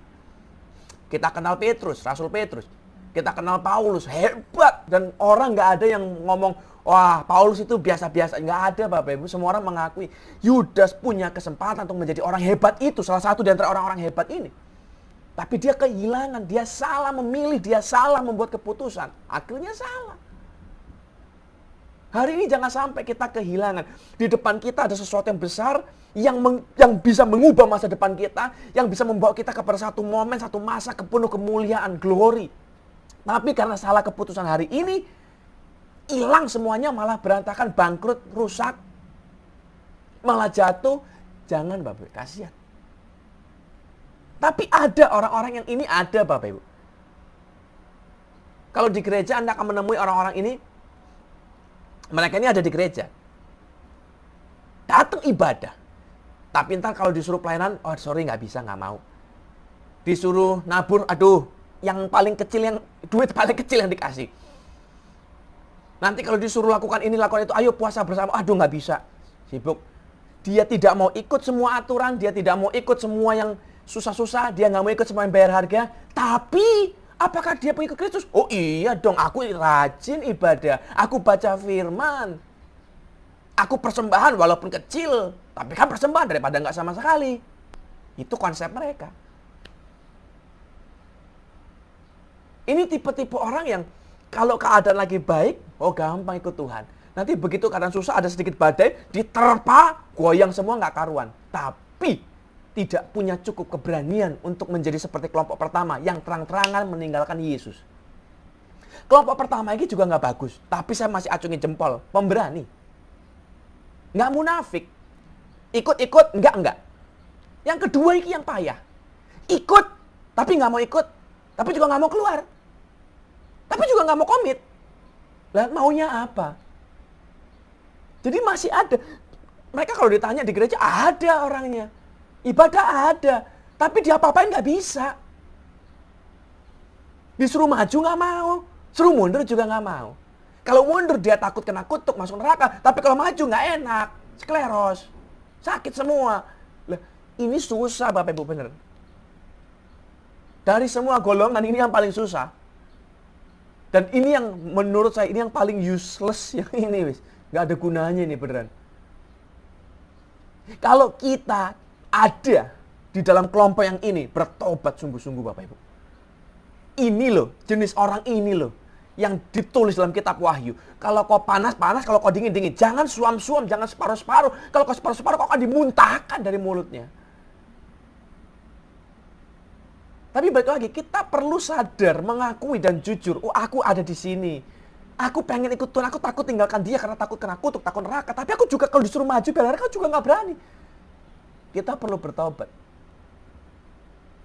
Speaker 3: Kita kenal Petrus, Rasul Petrus. Kita kenal Paulus, hebat. Dan orang gak ada yang ngomong, wah Paulus itu biasa-biasa. Gak ada Bapak Ibu, semua orang mengakui. Yudas punya kesempatan untuk menjadi orang hebat itu. Salah satu di antara orang-orang hebat ini. Tapi dia kehilangan, dia salah memilih, dia salah membuat keputusan. Akhirnya salah. Hari ini jangan sampai kita kehilangan. Di depan kita ada sesuatu yang besar, yang bisa mengubah masa depan kita, yang bisa membawa kita kepada satu momen, satu masa penuh kemuliaan, glory. Tapi karena salah keputusan hari ini, hilang semuanya, malah berantakan, bangkrut, rusak, malah jatuh. Jangan Bapak, kasihan. Tapi ada orang-orang yang ini ada Bapak Ibu. Kalau di gereja Anda akan menemui orang-orang ini. Mereka ini ada di gereja. Datang ibadah. Tapi ntar kalau disuruh pelayanan, sorry nggak bisa, nggak mau. Disuruh nabur, yang paling kecil, duit paling kecil yang dikasih. Nanti kalau disuruh lakukan ini, lakukan itu, ayo puasa bersama, nggak bisa. Sibuk. Dia tidak mau ikut semua aturan, dia tidak mau ikut semua yang susah-susah, dia nggak mau ikut semua yang bayar harga. Tapi apakah dia pengikut Kristus? Oh iya dong, aku rajin ibadah, aku baca firman, aku persembahan walaupun kecil, tapi kan persembahan daripada nggak sama sekali. Itu konsep mereka. Ini tipe-tipe orang yang kalau keadaan lagi baik, gampang ikut Tuhan. Nanti begitu keadaan susah, ada sedikit badai, diterpa, goyang semua nggak karuan. Tapi tidak punya cukup keberanian untuk menjadi seperti kelompok pertama yang terang-terangan meninggalkan Yesus. Kelompok pertama ini juga nggak bagus, tapi saya masih acungin jempol, pemberani. Nggak munafik. Ikut-ikut, enggak. Yang kedua ini yang payah. Ikut, tapi nggak mau ikut, tapi juga nggak mau keluar. Tapi juga nggak mau komit. Lah maunya apa? Jadi masih ada. Mereka kalau ditanya di gereja ada orangnya. Ibadah ada. Tapi diapa-apain nggak bisa. Disuruh maju nggak mau. Suruh mundur juga nggak mau. Kalau mundur dia takut kena kutuk masuk neraka. Tapi kalau maju nggak enak. Skleros. Sakit semua. Lah, ini susah Bapak Ibu bener. Dari semua golongan ini yang paling susah. Dan ini yang menurut saya ini yang paling useless yang ini wis. Nggak ada gunanya ini beneran. Kalau kita ada di dalam kelompok yang ini bertobat sungguh-sungguh Bapak Ibu. Ini loh, jenis orang ini loh yang ditulis dalam kitab Wahyu. Kalau kau panas-panas, kalau kau dingin-dingin, jangan suam-suam, jangan separuh-separuh. Kalau kau separuh-separuh kau akan dimuntahkan dari mulutnya. Tapi balik lagi, kita perlu sadar, mengakui dan jujur. Oh, aku ada di sini. Aku pengen ikut Tuhan, aku takut tinggalkan dia karena takut kena kutuk, takut neraka. Tapi aku juga kalau disuruh maju bela neraka juga nggak berani. Kita perlu bertobat.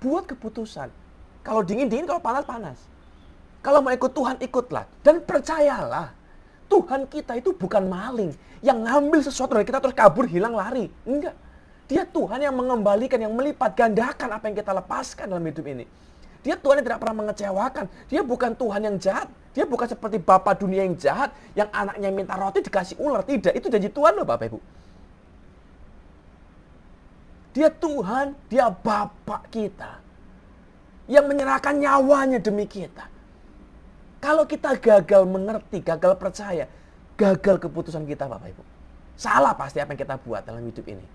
Speaker 3: Buat keputusan. Kalau dingin-dingin, kalau panas-panas. Kalau mau ikut Tuhan, ikutlah. Dan percayalah, Tuhan kita itu bukan maling. Yang ngambil sesuatu dari kita terus kabur, hilang, lari. Enggak. Dia Tuhan yang mengembalikan, yang melipat gandakan apa yang kita lepaskan dalam hidup ini. Dia Tuhan yang tidak pernah mengecewakan. Dia bukan Tuhan yang jahat. Dia bukan seperti Bapa dunia yang jahat, yang anaknya minta roti dikasih ular. Tidak, itu janji Tuhan loh Bapak Ibu. Dia Tuhan, dia Bapa kita. Yang menyerahkan nyawanya demi kita. Kalau kita gagal mengerti, gagal percaya, gagal keputusan kita Bapak Ibu. Salah pasti apa yang kita buat dalam hidup ini.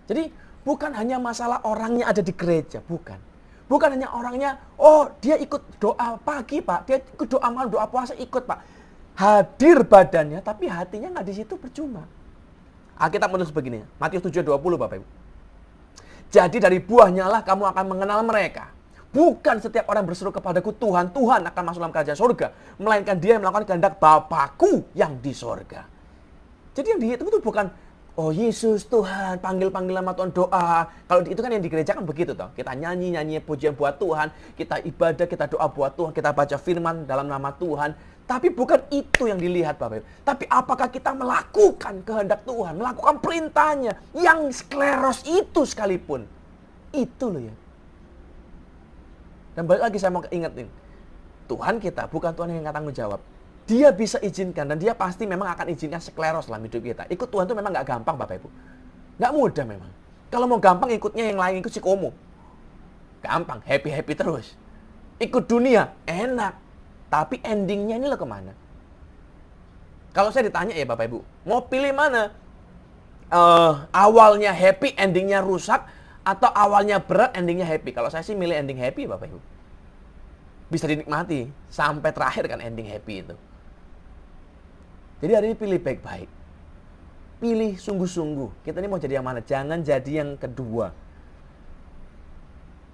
Speaker 3: Jadi bukan hanya masalah orangnya ada di gereja, bukan. Bukan hanya orangnya, oh dia ikut doa pagi Pak, dia ikut doa malam, doa puasa ikut Pak. Hadir badannya, tapi hatinya nggak di situ percuma. Alkitab menulis begini, Matius 7:20 Bapak Ibu. Jadi dari buahnya lah kamu akan mengenal mereka. Bukan setiap orang berseru kepadaku Tuhan, Tuhan akan masuk dalam kerajaan surga. Melainkan dia yang melakukan kehendak Bapakku yang di surga. Jadi yang dihitung itu bukan, oh Yesus Tuhan, panggil-panggil nama Tuhan doa. Kalau itu kan yang di gereja kan begitu toh. Kita nyanyi pujian buat Tuhan, kita ibadah, kita doa buat Tuhan, kita baca firman dalam nama Tuhan. Tapi bukan itu yang dilihat Bapak Ibu. Tapi apakah kita melakukan kehendak Tuhan, melakukan perintahnya yang skleros itu sekalipun. Itu loh ya. Dan balik lagi saya mau ingetin. Tuhan kita bukan Tuhan yang nggak tanggung jawab. Dia bisa izinkan dan dia pasti memang akan izinkan skleros dalam hidup kita. Ikut Tuhan itu memang nggak gampang Bapak Ibu. Nggak mudah memang. Kalau mau gampang ikutnya yang lain, ikut si komo. Gampang, happy-happy terus. Ikut dunia, enak. Tapi endingnya ini loh kemana? Kalau saya ditanya ya Bapak Ibu, mau pilih mana? Awalnya happy, endingnya rusak. Atau awalnya berat, endingnya happy. Kalau saya sih milih ending happy Bapak Ibu. Bisa dinikmati sampai terakhir kan ending happy itu. Jadi hari ini pilih baik-baik. Pilih sungguh-sungguh. Kita ini mau jadi yang mana? Jangan jadi yang kedua.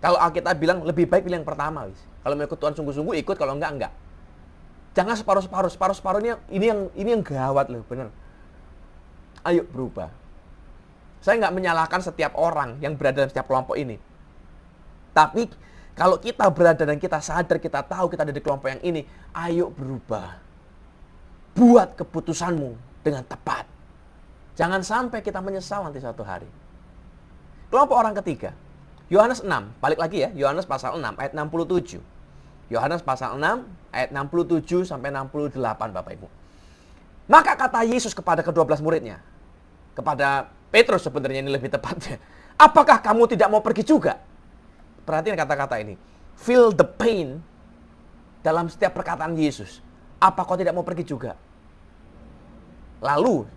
Speaker 3: Kalau Alkitab bilang lebih baik pilih yang pertama. Kalau mau ikut Tuhan sungguh-sungguh ikut, kalau enggak. Jangan separuh-separuh. Separuh-separuh ini yang gawat loh, bener. Ayo berubah. Saya nggak menyalahkan setiap orang yang berada dalam setiap kelompok ini. Tapi kalau kita berada dan kita sadar, kita tahu kita ada di kelompok yang ini, ayo berubah. Buat keputusanmu dengan tepat. Jangan sampai kita menyesal nanti suatu hari. Kelompok orang ketiga, Yohanes 6, balik lagi ya, Yohanes pasal 6 ayat 67. Yohanes pasal 6 ayat 67 sampai 68 Bapak Ibu. Maka kata Yesus kepada ke-12 muridnya, kepada Petrus sebenarnya ini lebih tepatnya, apakah kamu tidak mau pergi juga? Perhatikan kata-kata ini. Feel the pain dalam setiap perkataan Yesus. Apa kau tidak mau pergi juga? Lalu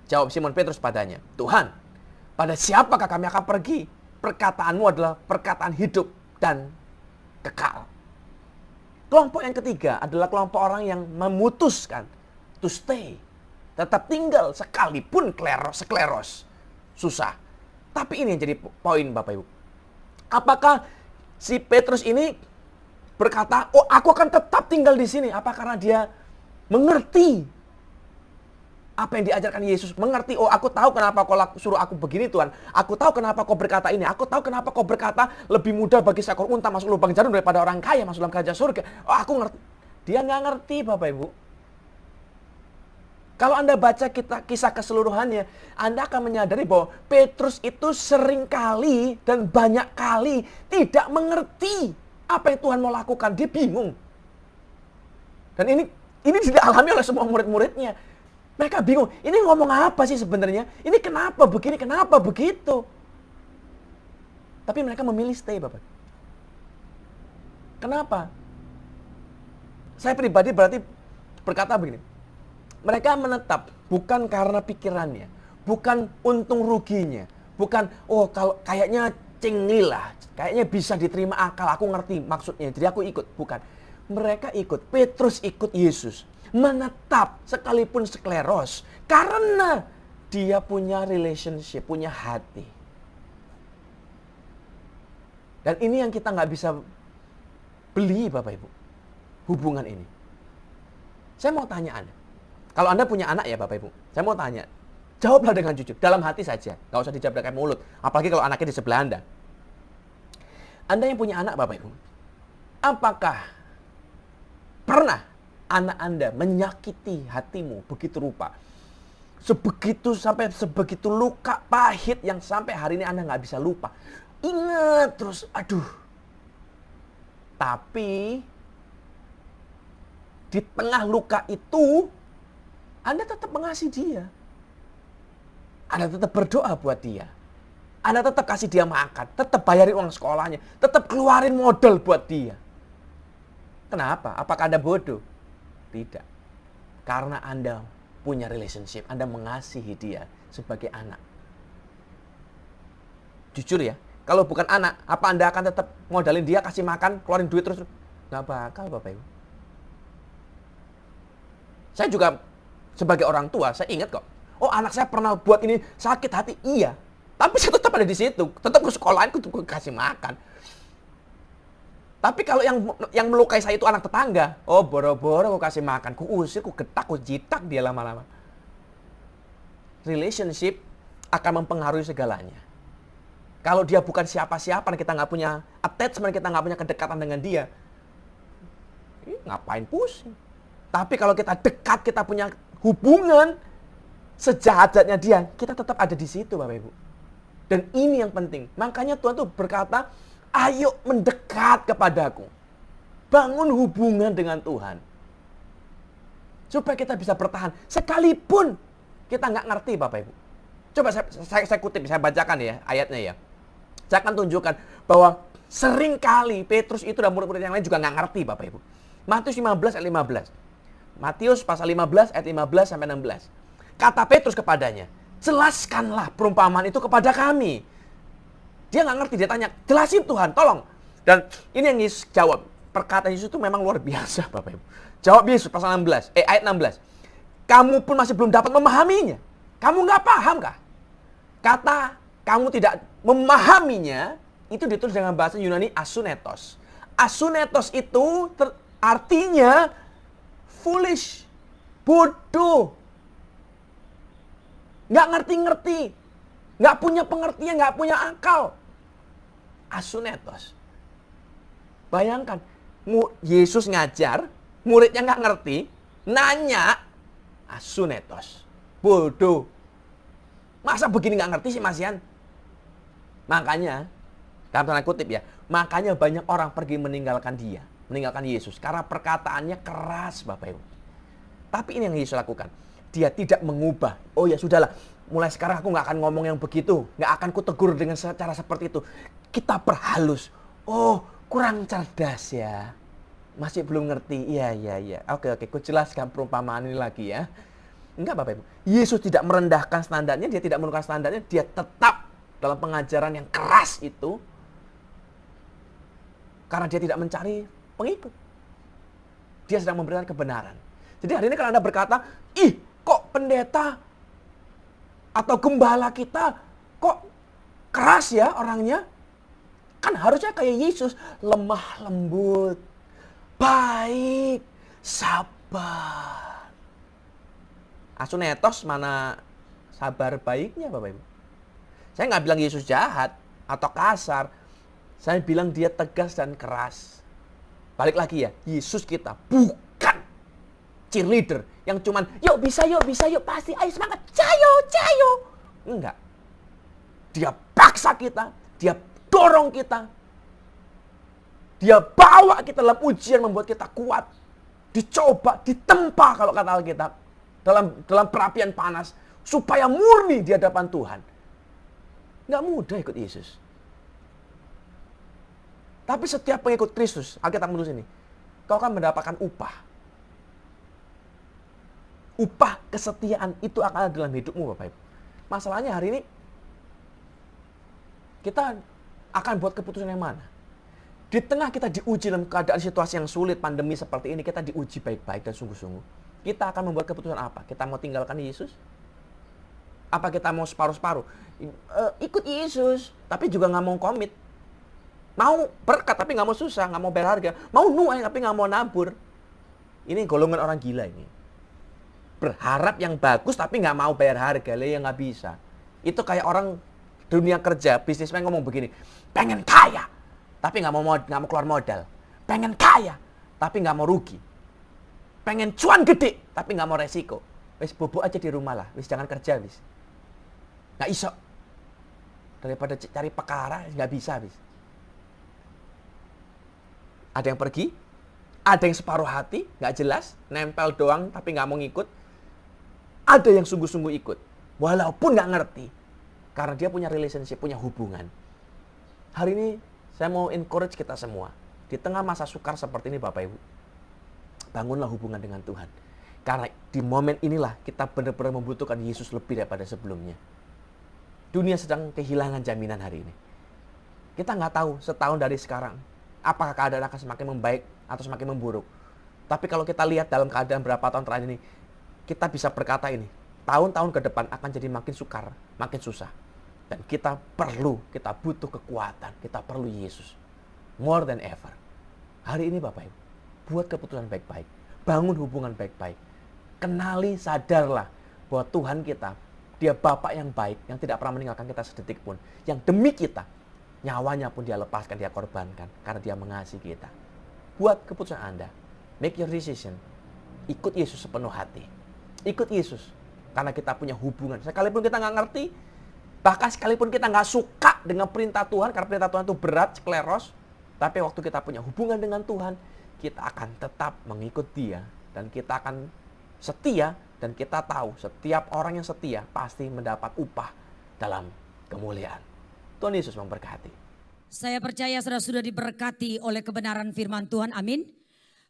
Speaker 3: jawab Simon Petrus padanya, Tuhan, pada siapakah kami akan pergi? Perkataanmu adalah perkataan hidup dan kekal. Kelompok yang ketiga adalah kelompok orang yang memutuskan to stay. Tetap tinggal sekalipun skleros. Susah. Tapi ini yang jadi poin Bapak Ibu. Apakah si Petrus ini berkata, oh aku akan tetap tinggal di sini. Apa karena dia mengerti apa yang diajarkan Yesus? Mengerti, oh aku tahu kenapa kau suruh aku begini Tuhan. Aku tahu kenapa kau berkata ini. Aku tahu kenapa kau berkata lebih mudah bagi seekor unta masuk lubang jarum daripada orang kaya masuk dalam kerajaan surga. Oh aku ngerti. Dia nggak ngerti Bapak Ibu. Kalau Anda baca kisah keseluruhannya, Anda akan menyadari bahwa Petrus itu seringkali dan banyak kali tidak mengerti apa yang Tuhan mau lakukan. Dia bingung. Dan ini tidak alami oleh semua murid-muridnya. Mereka bingung, ini ngomong apa sih sebenarnya? Ini kenapa begini, kenapa begitu? Tapi mereka memilih stay, Bapak. Kenapa? Saya pribadi berarti berkata begini. Mereka menetap bukan karena pikirannya, bukan untung ruginya, bukan kalau kayaknya cengli lah, kayaknya bisa diterima akal, aku ngerti maksudnya, jadi aku ikut. Bukan. Mereka ikut, Petrus ikut Yesus. Menetap sekalipun skleros karena dia punya relationship, punya hati. Dan ini yang kita nggak bisa beli, Bapak Ibu, hubungan ini. Saya mau tanya Anda, kalau Anda punya anak ya Bapak Ibu, saya mau tanya, jawablah dengan jujur, dalam hati saja, nggak usah dijawab pakai mulut, apalagi kalau anaknya di sebelah Anda. Anda yang punya anak Bapak Ibu, apakah pernah anak Anda menyakiti hatimu begitu rupa? Sebegitu luka pahit yang sampai hari ini Anda nggak bisa lupa. Ingat terus, aduh. Tapi di tengah luka itu, Anda tetap mengasihi dia. Anda tetap berdoa buat dia. Anda tetap kasih dia makan, tetap bayarin uang sekolahnya, tetap keluarin modal buat dia. Kenapa? Apakah Anda bodoh? Tidak. Karena Anda punya relationship, Anda mengasihi dia sebagai anak. Jujur ya, kalau bukan anak, apa Anda akan tetap modalin dia, kasih makan, keluarin duit terus? Nggak bakal, Bapak Ibu. Saya juga sebagai orang tua, saya ingat kok. Oh, anak saya pernah buat ini, sakit hati. Iya. Tapi saya tetap ada di situ. Tetap ke sekolahan, aku kasih makan. Tapi kalau yang melukai saya itu anak tetangga. Oh, boro-boro aku kasih makan. Ku usir, ku getak, ku jitak dia lama-lama. Relationship akan mempengaruhi segalanya. Kalau dia bukan siapa-siapa dan kita nggak punya attachment, kita nggak punya kedekatan dengan dia, ngapain pusing? Tapi kalau kita dekat, kita punya hubungan, sejahat-jahatnya dia, kita tetap ada di situ, Bapak Ibu. Dan ini yang penting. Makanya Tuhan tuh berkata, ayo mendekat kepadaku. Bangun hubungan dengan Tuhan. Supaya kita bisa bertahan. Sekalipun kita nggak ngerti, Bapak Ibu. Coba saya kutip, saya bacakan ya ayatnya ya. Saya akan tunjukkan bahwa seringkali Petrus itu dan murid-murid yang lain juga nggak ngerti, Bapak Ibu. Matius 15 ayat 15. Matius pasal 15 ayat 15 sampai 16. Kata Petrus kepadanya, jelaskanlah perumpamaan itu kepada kami. Dia nggak ngerti, dia tanya, jelasin Tuhan, tolong. Dan ini yang Yesus jawab. Perkataan Yesus itu memang luar biasa, Bapak Ibu. Jawab Yesus pasal 16, ayat 16. Kamu pun masih belum dapat memahaminya. Kamu nggak paham kah? Kata kamu tidak memahaminya, itu ditulis dengan bahasa Yunani asunetos. Asunetos itu artinya foolish, bodoh. Nggak ngerti-ngerti, nggak punya pengertian, nggak punya akal. Asunetos. Bayangkan, Yesus ngajar, muridnya nggak ngerti, nanya, asunetos, bodoh. Masa begini nggak ngerti sih, Masian? Makanya, dalam tanda kutip ya, makanya banyak orang pergi meninggalkan dia, meninggalkan Yesus, karena perkataannya keras, Bapak Ibu. Tapi ini yang Yesus lakukan. Dia tidak mengubah. Oh ya sudahlah, mulai sekarang aku nggak akan ngomong yang begitu. Nggak akan kutegur dengan cara seperti itu. Kita perhalus. Oh, kurang cerdas ya. Masih belum ngerti. Iya. Oke, ku jelaskan perumpamaan ini lagi ya. Enggak, Bapak Ibu. Yesus tidak merendahkan standarnya, dia tidak menurunkan standarnya. Dia tetap dalam pengajaran yang keras itu. Karena dia tidak mencari pengikut. Dia sedang memberikan kebenaran. Jadi hari ini kalau Anda berkata, ih, kok pendeta atau gembala kita kok keras ya orangnya? Kan harusnya kayak Yesus, lemah lembut, baik, sabar. Asunetos mana sabar baiknya, Bapak Ibu? Saya nggak bilang Yesus jahat atau kasar. Saya bilang dia tegas dan keras. Balik lagi ya, Yesus kita bukan cheerleader yang cuman yuk bisa yuk pasti ayo semangat cayo. Enggak. Dia paksa kita, dia dorong kita. Dia bawa kita dalam ujian membuat kita kuat. Dicoba, ditempa kalau kata Alkitab. Dalam perapian panas. Supaya murni di hadapan Tuhan. Nggak mudah ikut Yesus. Tapi setiap pengikut Kristus, Alkitab menulis ini. Kau akan mendapatkan upah. Upah kesetiaan itu akan ada dalam hidupmu Bapak Ibu. Masalahnya hari ini, kita akan buat keputusan yang mana? Di tengah kita diuji dalam keadaan situasi yang sulit, pandemi seperti ini, kita diuji baik-baik dan sungguh-sungguh. Kita akan membuat keputusan apa? Kita mau tinggalkan Yesus? Apa kita mau separuh-separuh? Ikut Yesus, tapi juga nggak mau komit. Mau berkat, tapi nggak mau susah, nggak mau bayar harga. Mau nuai, tapi nggak mau nabur. Ini golongan orang gila ini. Berharap yang bagus, tapi nggak mau bayar harga. Lah ya nggak bisa. Itu kayak orang dunia kerja, bisnismen ngomong begini. Pengen kaya, tapi nggak mau keluar modal. Pengen kaya, tapi nggak mau rugi. Pengen cuan gede, tapi nggak mau resiko. Wis bobok aja di rumah lah. Wis jangan kerja wis. Nggak iso. Daripada cari perkara nggak bisa wis. Ada yang pergi, ada yang separuh hati, nggak jelas, nempel doang tapi nggak mau ngikut. Ada yang sungguh-sungguh ikut, walaupun nggak ngerti, karena dia punya relationship, punya hubungan. Hari ini saya mau encourage kita semua. Di tengah masa sukar seperti ini Bapak Ibu, bangunlah hubungan dengan Tuhan. Karena di momen inilah kita benar-benar membutuhkan Yesus lebih daripada sebelumnya. Dunia sedang kehilangan jaminan hari ini. Kita nggak tahu setahun dari sekarang, apakah keadaan akan semakin membaik atau semakin memburuk. Tapi kalau kita lihat dalam keadaan berapa tahun terakhir ini, kita bisa berkata ini, tahun-tahun ke depan akan jadi makin sukar, makin susah. Dan kita butuh kekuatan, kita perlu Yesus. More than ever. Hari ini Bapak Ibu, buat keputusan baik-baik. Bangun hubungan baik-baik. Kenali, sadarlah bahwa Tuhan kita, Dia Bapa yang baik, yang tidak pernah meninggalkan kita sedetik pun. Yang demi kita, nyawanya pun Dia lepaskan, Dia korbankan. Karena Dia mengasihi kita. Buat keputusan Anda. Make your decision. Ikut Yesus sepenuh hati. Ikut Yesus. Karena kita punya hubungan. Sekalipun kita nggak ngerti, bahkan sekalipun kita nggak suka dengan perintah Tuhan, karena perintah Tuhan itu berat, skleros. Tapi waktu kita punya hubungan dengan Tuhan, kita akan tetap mengikut Dia. Dan kita akan setia. Dan kita tahu setiap orang yang setia pasti mendapat upah dalam kemuliaan. Tuhan Yesus memberkati.
Speaker 1: Saya percaya saudara sudah diberkati oleh kebenaran firman Tuhan. Amin.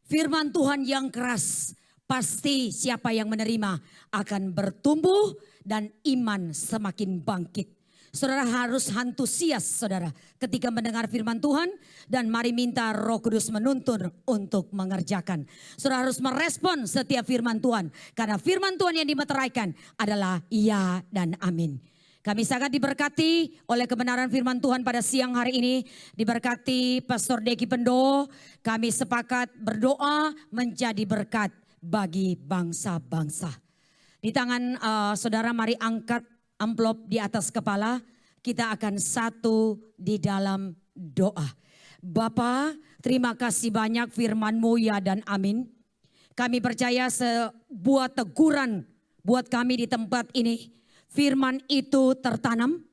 Speaker 1: Firman Tuhan yang keras, pasti siapa yang menerima akan bertumbuh dan iman semakin bangkit. Saudara harus antusias saudara ketika mendengar firman Tuhan, dan mari minta Roh Kudus menuntun untuk mengerjakan. Saudara harus merespon setiap firman Tuhan, karena firman Tuhan yang dimeteraikan adalah iya dan amin. Kami sangat diberkati oleh kebenaran firman Tuhan pada siang hari ini. Diberkati Pastor Deki Pendo, kami sepakat berdoa menjadi berkat bagi bangsa-bangsa. Di tangan saudara mari angkat amplop di atas kepala, kita akan satu di dalam doa. Bapa, terima kasih banyak firman-Mu ya dan amin. Kami percaya sebuah teguran buat kami di tempat ini. Firman itu tertanam,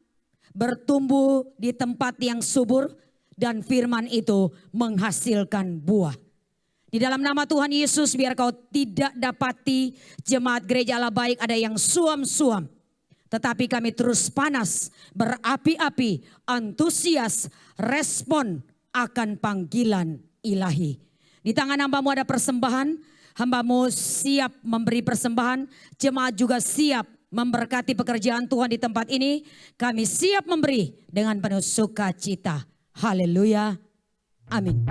Speaker 1: bertumbuh di tempat yang subur, dan firman itu menghasilkan buah. Di dalam nama Tuhan Yesus, biar kau tidak dapati jemaat gereja Allah baik ada yang suam-suam. Tetapi kami terus panas, berapi-api, antusias, respon akan panggilan ilahi. Di tangan hamba-Mu ada persembahan, hamba-Mu siap memberi persembahan, jemaat juga siap memberkati pekerjaan Tuhan di tempat ini. Kami siap memberi dengan penuh sukacita. Haleluya. Amin.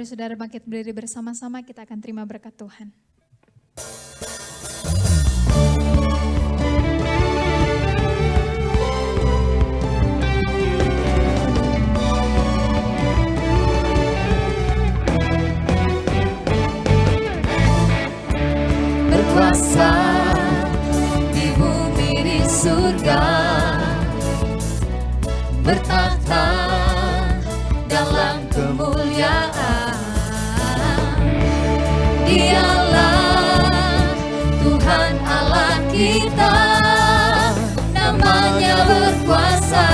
Speaker 2: Mari saudara bangkit berdiri bersama-sama, kita akan terima berkat Tuhan.
Speaker 4: Berkuasa di bumi di surga, bertahta dalam kemuliaan. Dialah Tuhan Allah kita, namanya berkuasa,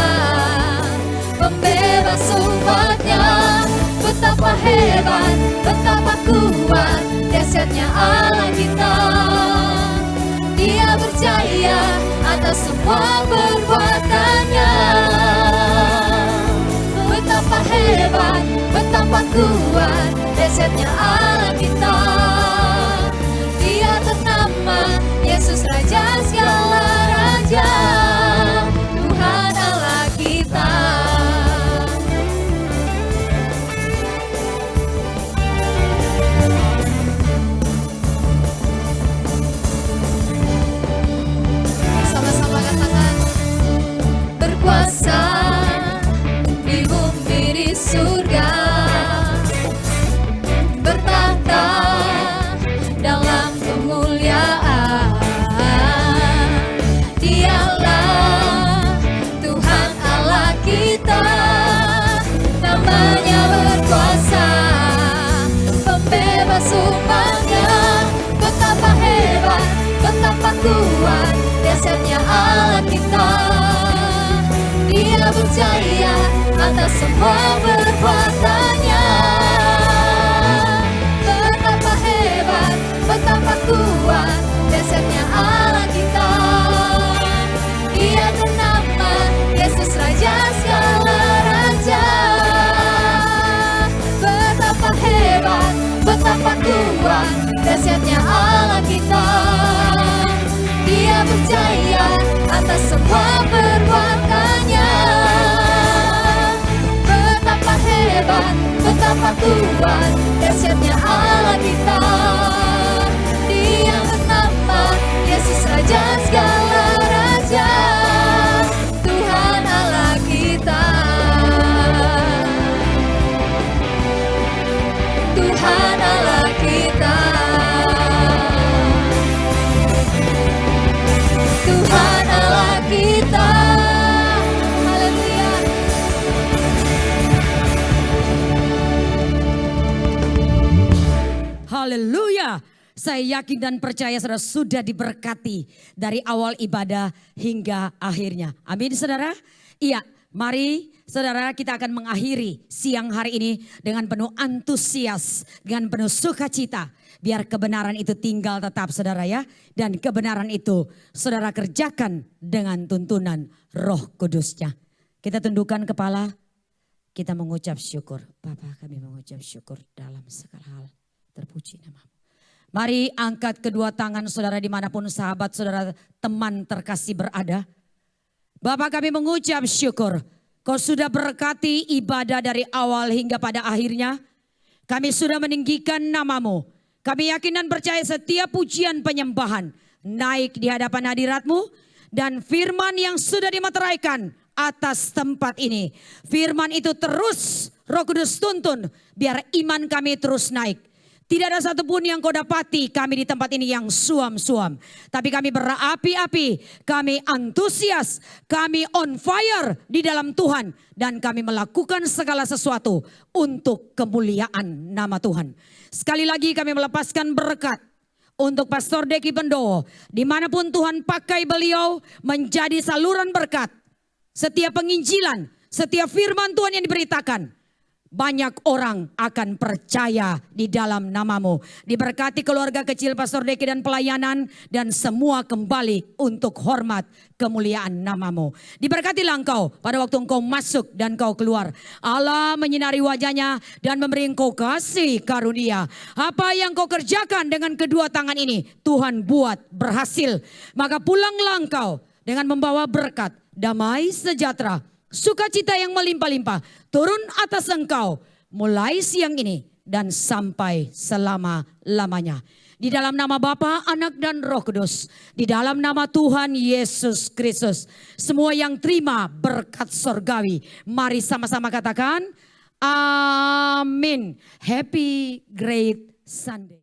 Speaker 4: pembebas umatnya. Betapa hebat, betapa kuat, dahsyatnya Allah kita. Dia berjaya atas semua perbuatannya. Betapa hebat, betapa kuat, dahsyatnya Allah kita. Dia ternama Yesus Raja segala raja, Tuhan Allah kita.
Speaker 2: Sama-sama katakan,
Speaker 4: Berkuasa di bumi di surga, bertahta dalam kemuliaan. Dialah Tuhan Allah kita, namanya berkuasa, pembebas umatnya. Betapa hebat, betapa kuat, dahsyatnya Allah kita. Dia berjaya atas semua perbuatannya. Betapa hebat, betapa kuat, dahsyatnya Allah kita. Dia ternama Yesus Raja segala raja. Betapa hebat, betapa kuat, dahsyatnya Allah kita. Dia berjaya atas semua perbuatannya. Betapa hebat, betapa kuat, dahsyatnya Allah kita. Dia bernama Yesus Raja segala raja, Tuhan Allah kita. Tuhan Allah kita. Tuhan Allah kita. Haleluya.
Speaker 1: Haleluya. Saya yakin dan percaya saudara sudah diberkati dari awal ibadah hingga akhirnya. Amin saudara. Iya, mari saudara kita akan mengakhiri siang hari ini dengan penuh antusias, dengan penuh sukacita. Biar kebenaran itu tinggal tetap saudara ya. Dan kebenaran itu saudara kerjakan dengan tuntunan Roh Kudusnya. Kita tundukkan kepala, kita mengucap syukur. Bapa, kami mengucap syukur dalam segala hal. Terpuji namamu. Mari angkat kedua tangan saudara dimanapun sahabat saudara teman terkasih berada. Bapak kami mengucap syukur. Kau sudah berkati ibadah dari awal hingga pada akhirnya. Kami sudah meninggikan namamu. Kami yakin dan percaya setiap pujian penyembahan naik di hadapan hadirat-Mu. Dan firman yang sudah dimateraikan atas tempat ini. Firman itu terus Roh Kudus tuntun biar iman kami terus naik. Tidak ada satupun yang kau dapati kami di tempat ini yang suam-suam. Tapi kami berapi-api, kami antusias, kami on fire di dalam Tuhan. Dan kami melakukan segala sesuatu untuk kemuliaan nama Tuhan. Sekali lagi kami melepaskan berkat untuk Pastor Deki Bendowo. Dimanapun Tuhan pakai beliau menjadi saluran berkat. Setiap penginjilan, setiap firman Tuhan yang diberitakan. Banyak orang akan percaya di dalam namamu. Diberkati keluarga kecil Pastor Deki dan pelayanan. Dan semua kembali untuk hormat kemuliaan namamu. Diberkatilah engkau pada waktu engkau masuk dan engkau keluar. Allah menyinari wajahnya dan memberi engkau kasih karunia. Apa yang kau kerjakan dengan kedua tangan ini Tuhan buat berhasil. Maka pulanglah engkau dengan membawa berkat, damai sejahtera, sukacita yang melimpah-limpah turun atas engkau mulai siang ini dan sampai selama-lamanya. Di dalam nama Bapa, Anak, dan Roh Kudus. Di dalam nama Tuhan Yesus Kristus. Semua yang terima berkat sorgawi. Mari sama-sama katakan, amin. Happy Great Sunday.